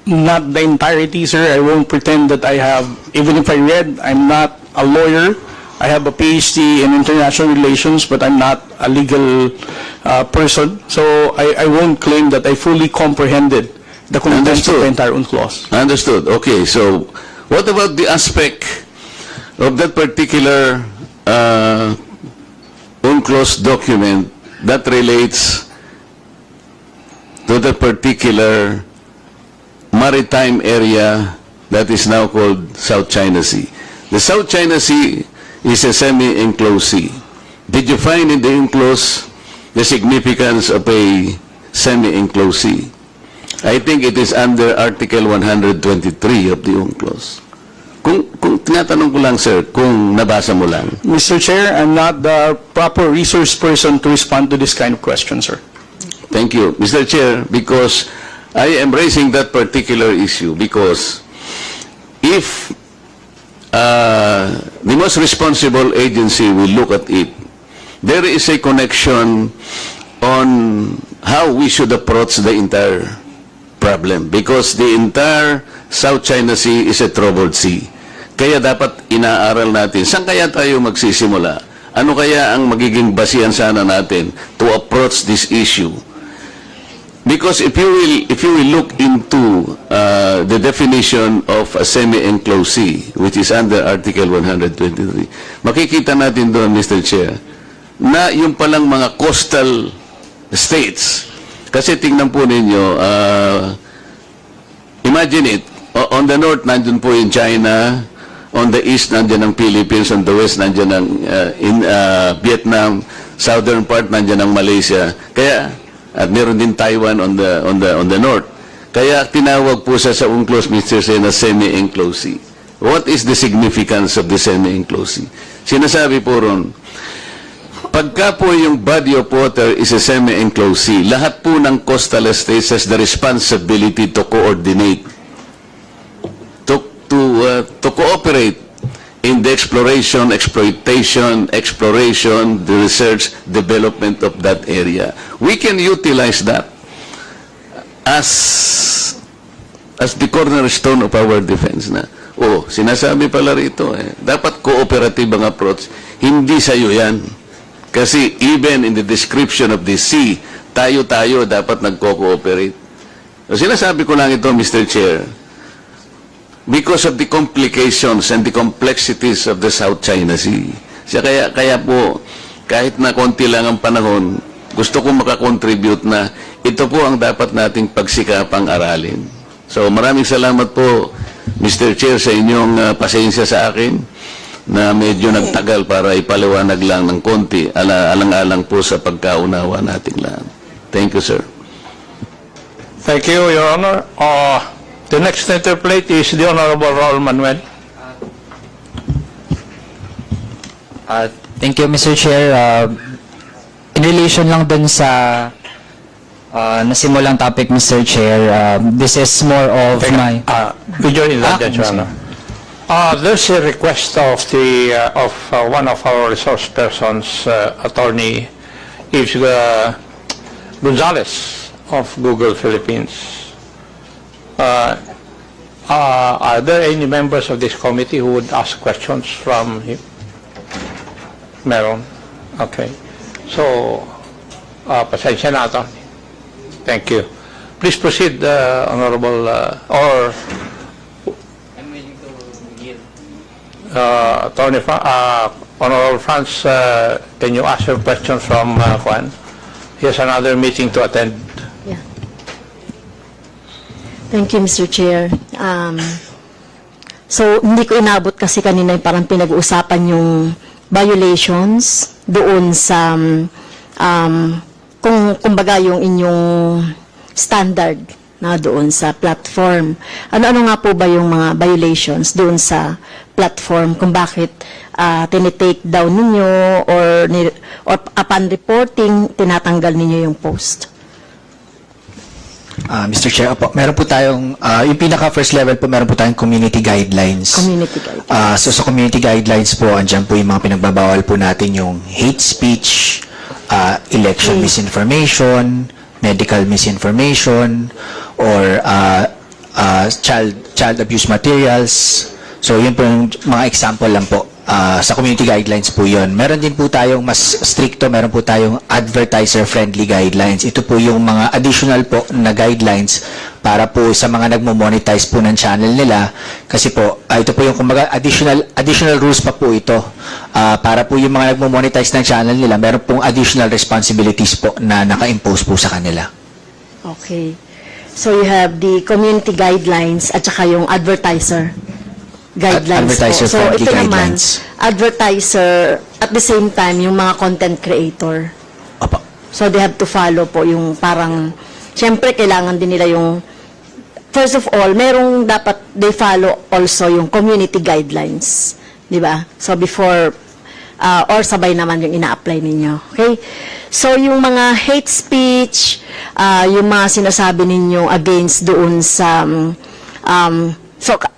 Not the entirety, sir. I won't pretend that I have. Even if I read, I'm not a lawyer. I have a PhD in international relations, but I'm not a legal person. So I won't claim that I fully comprehended the contents of the entire UNCLOS. Understood. Okay, so what about the aspect of that particular UNCLOS document that relates to the particular maritime area that is now called South China Sea? The South China Sea is a semi-enclosed sea. Did you find in the UNCLOS the significance of a semi-enclosed sea? I think it is under Article 123 of the UNCLOS. Kung tinatanong ko lang, sir, kung nabasa mo lang. Mr. Chair, I'm not the proper resource person to respond to this kind of question, sir. Thank you. Mr. Chair, because I am raising that particular issue because if the most responsible agency will look at it, there is a connection on how we should approach the entire problem because the entire South China Sea is a troubled sea. Kaya dapat inaaral natin, saan kaya tayo magsisimula? Ano kaya ang magiging basihan sana natin to approach this issue? Because if you will look into the definition of a semi-enclosed sea, which is under Article 123, makikita natin doon, Mr. Chair, na yung palang mga coastal states, kasi tingnan po ninyo, imagine it, on the north, nandun po yung China, on the east, nandyan ang Philippines, on the west, nandyan ang Vietnam, southern part, nandyan ang Malaysia. Kaya, at meron din Taiwan on the north. Kaya tinawag po sa UNCLOS, Mr. Sen, na semi-enclosed sea. What is the significance of the semi-enclosed sea? Sinasabi po ron, pagka po yung body of water is a semi-enclosed sea, lahat po ng coastal estates has the responsibility to coordinate, to cooperate in the exploration, the research, development of that area. We can utilize that as the cornerstone of our defense na. Sinasabi pala rito, dapat cooperative ang approach. Hindi sa'yo yan. Kasi even in the description of the sea, tayo-tayo dapat nagko-cooperate. So, sinasabi ko lang ito, Mr. Chair, because of the complications and the complexities of the South China Sea. Kaya po, kahit na konti lang ang panahon, gusto ko makakontribute na ito po ang dapat nating pagsikapang aralin. So maraming salamat po, Mr. Chair, sa inyong pasensya sa akin na medyo nagtagal para ipaliwanag lang ng konti, alang-alang po sa pagkaunawa nating lahat. Thank you, sir. Thank you, Your Honor. The next interplate is the Honorable Raul Manuel. Thank you, Mr. Chair. In relation lang dun sa nasimulang topic, Mr. Chair, this is more of my... With your indulgence, Your Honor. There's a request of one of our resource persons, Attorney Yves Gonzalez of Google Philippines. Are there any members of this committee who would ask questions from him? Meron? Okay. So, pasensya na ito. Thank you. Please proceed, Honorable, Attorney Honorable Franz, can you ask your question from Juan? He has another meeting to attend. Thank you, Mr. Chair. So, hindi ko inabot kasi kanina yung parang pinag-uusapan yung violations doon sa, kumbaga yung inyong standard na doon sa platform. Ano-ano nga po ba yung mga violations doon sa platform kung bakit tinitake down ninyo or upon reporting, tinatanggal ninyo yung post? Mr. Chair, meron po tayong, yung pinaka-first level po, meron po tayong community guidelines. Community guidelines. So sa community guidelines po, andyan po yung mga pinagbabawal po natin yung hate speech, election misinformation, medical misinformation, or child abuse materials. So yun po yung mga example lang po. Sa community guidelines po yun. Meron din po tayong mas stricto, meron po tayong advertiser-friendly guidelines. Ito po yung mga additional po na guidelines para po sa mga nagmo-monetize po ng channel nila. Kasi po, ito po yung kumbaga additional rules pa po ito. Para po yung mga nagmo-monetize ng channel nila, meron pong additional responsibilities po na naka-impose po sa kanila. Okay. So you have the community guidelines at saka yung advertiser guidelines Advertiser po. So friendly ito naman, guidelines. advertiser at the same time yung mga content creator. Opo. So they have to follow po yung parang, syempre kailangan din nila yung, first of all, merong dapat they follow also yung community guidelines. Di ba? So before, or sabay naman yung ina-apply ninyo. Okay? So yung mga hate speech, yung mga sinasabi ninyo against doon sa,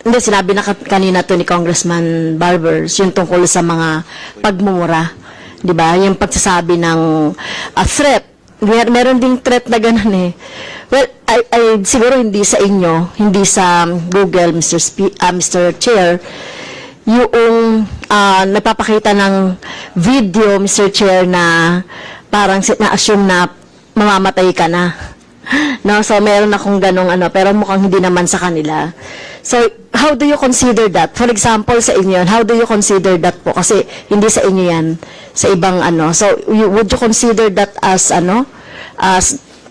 hindi, sinabi na kanina to ni Congressman Barbers, yung tungkol sa mga pagmumura. Di ba? Yung pagsasabi ng threat. Meron ding threat na ganun eh. Well, siguro hindi sa inyo, hindi sa Google, Mr. Chair, yung nagpapakita ng video, Mr. Chair, na parang na-assume na mamamatay ka na. No, so meron akong ganong pero mukhang hindi naman sa kanila. So, how do you consider that? For example, sa inyo, how do you consider that po? Kasi hindi sa inyo yan, sa ibang So, would you consider that as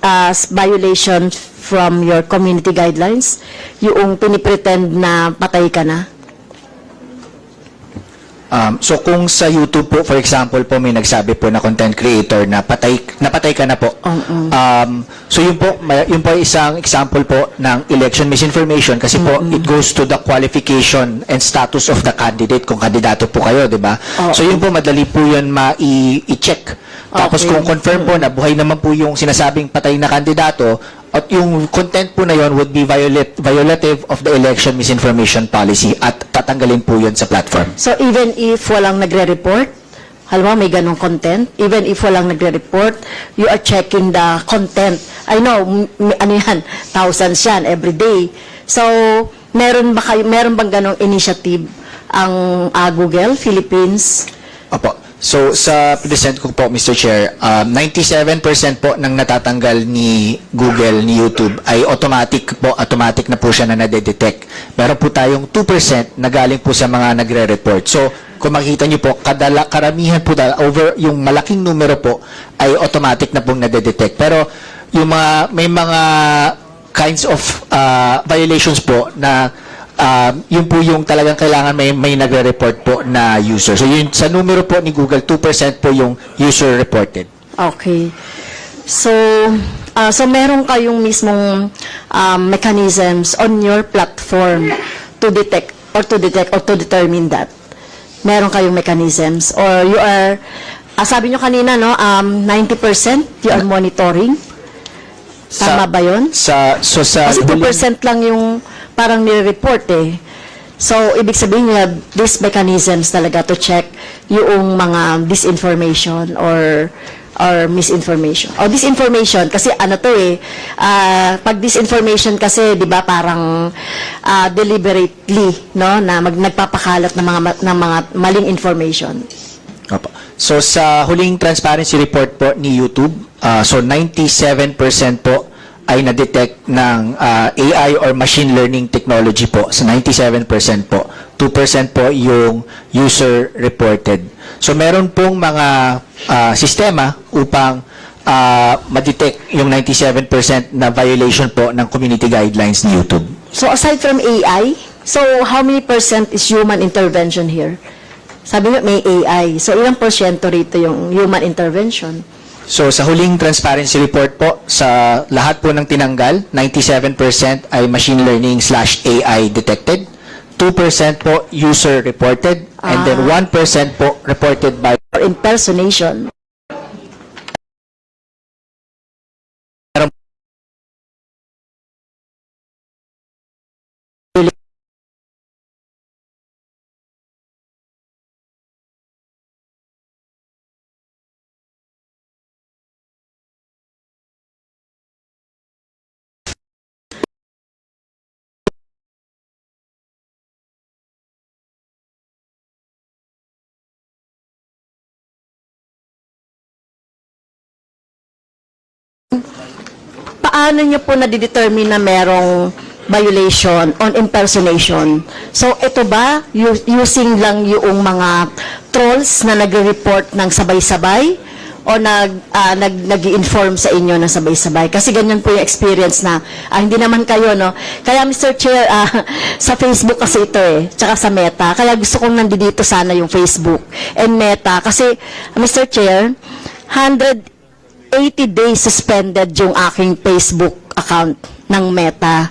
as violation from your community guidelines? Yung pinipretend na patay ka na? So kung sa YouTube po, for example po, may nagsabi po na content creator na napatay ka na po. So yun po ay isang example po ng election misinformation kasi po it goes to the qualification and status of the candidate kung kandidato po kayo, di ba? So yun po, madali po yun i-check. Tapos Okay. kung confirm po na buhay naman po yung sinasabing patay na kandidato, at yung content po na yon would be violative of the election misinformation policy at tatanggalin po yun sa platform. So even if walang nagre-report, halimbawa may ganong content, even if walang nagre-report, you are checking the content. I know, ano yan, thousands yan every day. So, meron bang ganong initiative ang Google Philippines? Opo. So, sa present ko po, Mr. Chair, 97% po ng natatanggal ni Google, ni YouTube, ay automatic na po siya na nade-detect. Meron po tayong 2% na galing po sa mga nagre-report. So, kung makikita nyo po, karamihan po, over yung malaking numero po, ay automatic na pong nade-detect. Pero, may mga kinds of violations po na yun po yung talagang kailangan may nagre-report po na user. So yun, sa numero po ni Google, 2% po yung user reported. Okay. So, meron kayong mismong mechanisms on your platform to detect or to determine that. Meron kayong mechanisms or you are, sabi nyo kanina, no, 90% you are monitoring. Tama ba yun? Kasi 2% lang yung parang nire-report eh. So, ibig sabihin niya, these mechanisms talaga to check yung mga disinformation or misinformation. O disinformation, kasi ano to eh, pag disinformation kasi, di ba, parang deliberately, no, na nagpapakalat ng mga maling information. Opo. So, sa huling transparency report po ni YouTube, so 97% po ay na-detect ng AI or machine learning technology po. So 97% po. 2% po yung user reported. So meron pong mga sistema upang ma-detect yung 97% na violation po ng community guidelines ni YouTube. So aside from AI, so how many % is human intervention here? Sabi nga may AI. So ilang porsyento rito yung human intervention? So sa huling transparency report po, sa lahat po ng tinanggal, 97% ay machine learning / AI detected, 2% po user reported, and then 1% po reported by Or impersonation? Paano niyo po nadidetermine na merong violation on impersonation? So, ito ba, using lang yung mga trolls na nagre-report ng sabay-sabay o nag-i-inform sa inyo na sabay-sabay? Kasi ganyan po yung experience na, hindi naman kayo, no? Kaya, Mr. Chair, sa Facebook kasi ito eh, tsaka sa Meta. Kaya gusto kong nandito sana yung Facebook and Meta. Kasi, Mr. Chair, 80 days suspended yung aking Facebook account ng Meta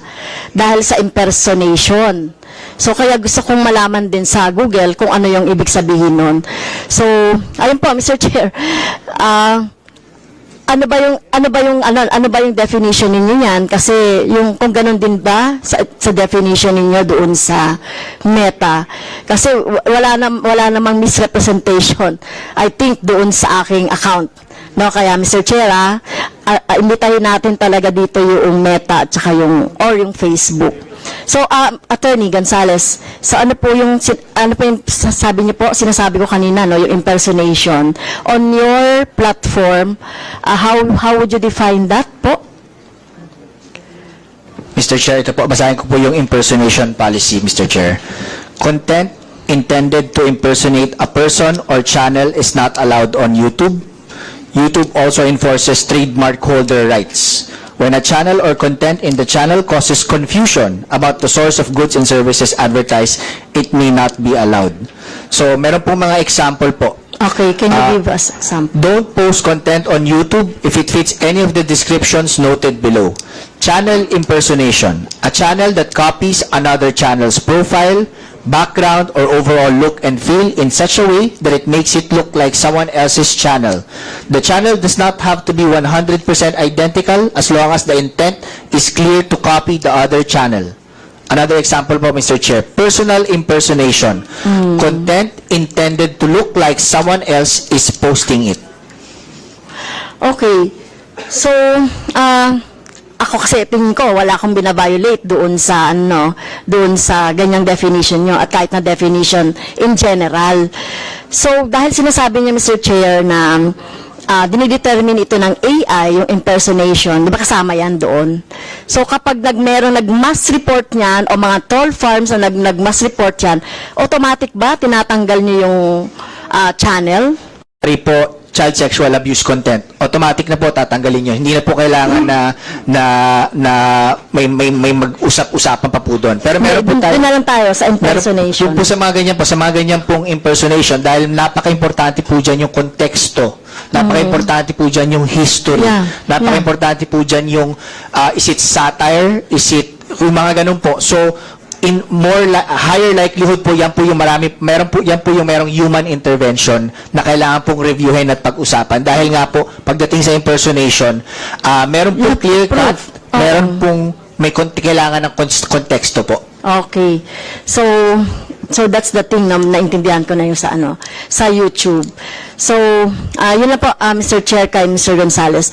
dahil sa impersonation. So, kaya gusto kong malaman din sa Google kung ano yung ibig sabihin nun. So, ayun po, Mr. Chair, ano ba yung definition ninyo yan? Kasi yung kung ganun din ba sa definition ninyo doon sa Meta? Kasi wala namang misrepresentation, I think, doon sa aking account. No, kaya Mr. Chair, imbitahin natin talaga dito yung Meta at saka yung Facebook. So, Attorney Gonzales, so ano po yung sabi niyo po, sinasabi ko kanina, no, yung impersonation on your platform, how would you define that po? Mr. Chair, ito po, basahin ko po yung impersonation policy, Mr. Chair. Content intended to impersonate a person or channel is not allowed on YouTube. YouTube also enforces trademark holder rights. When a channel or content in the channel causes confusion about the source of goods and services advertised, it may not be allowed. So, meron pong mga example po. Okay, can you give us some? Don't post content on YouTube if it fits any of the descriptions noted below. Channel impersonation. A channel that copies another channel's profile, background, or overall look and feel in such a way that it makes it look like someone else's channel. The channel does not have to be 100% identical as long as the intent is clear to copy the other channel. Another example po, Mr. Chair, personal impersonation. Content intended to look like someone else is posting it. Okay. So, ako kasi tingin ko, wala akong binabiolate doon sa, doon sa ganyang definition nyo at kahit na definition in general. So, dahil sinasabi niya, Mr. Chair, na dinidetermine ito ng AI, yung impersonation, di ba kasama yan doon? So, kapag merong nag-mass report niyan, o mga troll farms na nag-mass report yan, automatic ba tinatanggal niyo yung channel? Sorry po, child sexual abuse content. Automatic na po tatanggalin nyo. Hindi na po kailangan na may mag-usap-usapan pa po doon. Pero meron po tayo. Doon na lang tayo sa impersonation. Yung po sa mga ganyan pong impersonation, dahil napaka-importante po dyan yung konteksto. Napaka-importante po dyan yung history. Yeah. Napaka-importante po dyan yung, is it satire? Is it, yung mga ganun po. So, in higher likelihood po, yan po yung merong human intervention na kailangan pong reviewin at pag-usapan. Dahil nga po, pagdating sa impersonation, meron pong clear cut, meron pong kailangan ng konteksto po. Okay. So that's the thing na naintindihan ko na yung sa YouTube. So, yun na po, Mr. Chair, kay Mr. Gonzales.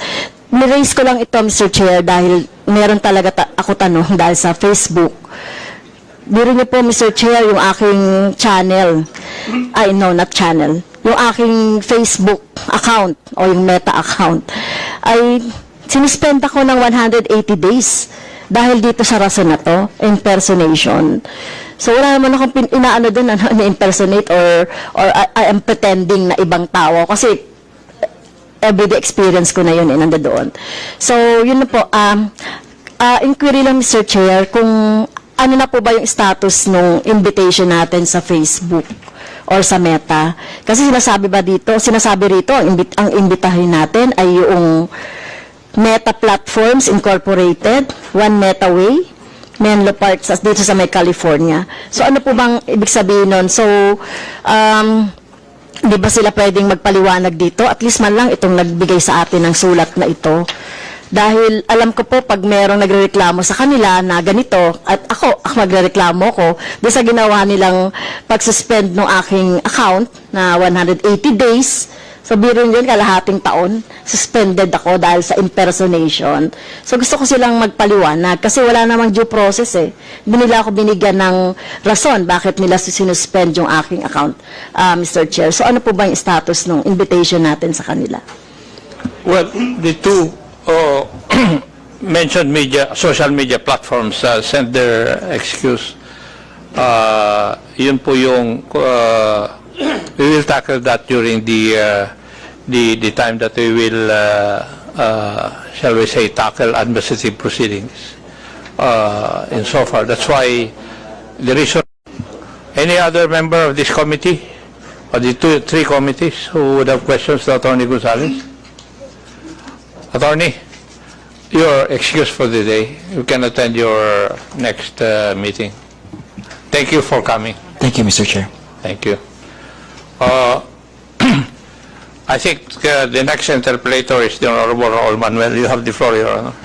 Niraise ko lang ito, Mr. Chair, dahil meron talaga ako tanong dahil sa Facebook. Biro niyo po, Mr. Chair, yung aking channel. Not channel. Yung aking Facebook account o yung Meta account ay sinuspend ako ng 180 days dahil dito sa rason na to, impersonation. So, wala naman akong inaano doon na impersonate or I am pretending na ibang tao kasi everyday experience ko na yun nanda doon. So, yun na po. Inquiry lang, Mr. Chair, kung ano na po ba yung status ng invitation natin sa Facebook or sa Meta? Kasi sinasabi rito, ang imbitahin natin ay yung Meta Platforms Incorporated, One Meta Way, Menlo Park, dito sa may California. So, ano po bang ibig sabihin nun? So, di ba sila pwedeng magpaliwanag dito? At least man lang itong nagbigay sa atin ng sulat na ito. Dahil alam ko po pag merong nagrereklamo sa kanila na ganito, at ako magrereklamo ko doon sa ginawa nilang pag-suspend ng aking account na 180 days. So, biro yun, kalahating taon, suspended ako dahil sa impersonation. So, gusto ko silang magpaliwanag kasi wala namang due process eh. Hindi nila ako binigyan ng rason bakit nila sinuspend yung aking account, Mr. Chair. So, ano po ba yung status ng invitation natin sa kanila? Well, the two mentioned social media platforms sent their excuse. Yun po yung we will tackle that during the time that we will shall we say tackle administrative proceedings in so far. That's why the reason. Any other member of this committee or the three committees who would have questions to Attorney Gonzales? Attorney, your excuse for the day. You can attend your next meeting. Thank you for coming. Thank you, Mr. Chair. Thank you. I think the next interpolator is the Honorable Raul Manuel. You have the floor, Your Honor.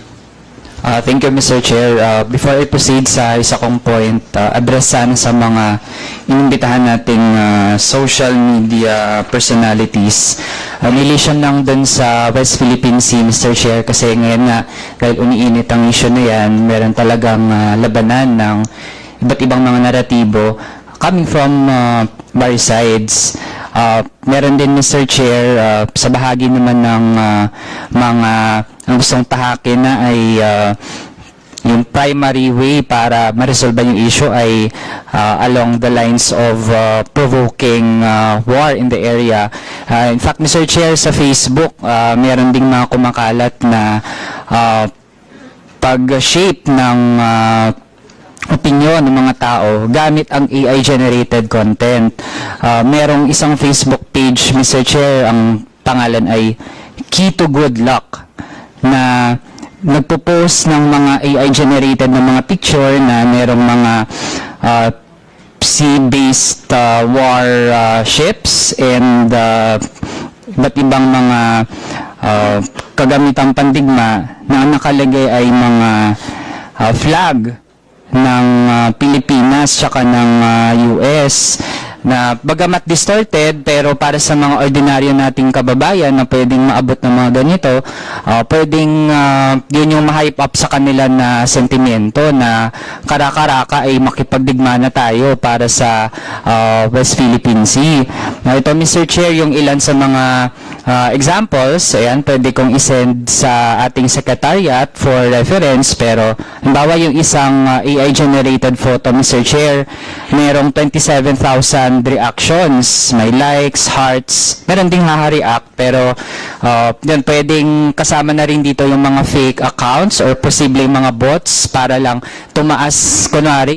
Thank you, Mr. Chair. Before I proceed sa isa kong point, address sana sa mga inimbitahan nating social media personalities. Relation lang dun sa West Philippine Sea, Mr. Chair, kasi ngayon nga, dahil uniinit ang issue na yan, meron talagang labanan ng iba't ibang mga naratibo coming from various sides. Meron din, Mr. Chair, sa bahagi naman ng mga ang gustong tahakin na ay yung primary way para ma-resolve yung issue ay along the lines of provoking war in the area. In fact, Mr. Chair, sa Facebook, meron ding mga kumakalat na pag-shape ng opinion ng mga tao gamit ang AI-generated content. Merong isang Facebook page, Mr. Chair, ang pangalan ay Key to Good Luck, na nagpo-post ng mga AI-generated na mga picture na merong mga sea-based war ships and iba't ibang mga kagamitang pandigma na nakalagay ay mga flag ng Pilipinas tsaka ng US na bagamat distorted, pero para sa mga ordinaryo nating kababayan na pwedeng maabot ng mga ganito, pwedeng yun yung ma-hype up sa kanila na sentimento na karakaraka ay makipagdigma na tayo para sa West Philippine Sea. Ito, Mr. Chair, yung ilan sa mga examples, ayan, pwede kong isend sa ating secretariat for reference, pero halimbawa yung isang AI-generated photo, Mr. Chair, merong 27,000 reactions, may likes, hearts, meron ding haha-react, pero yun, pwedeng kasama na rin dito yung mga fake accounts or posibleng mga bots para lang tumaas, kunwari,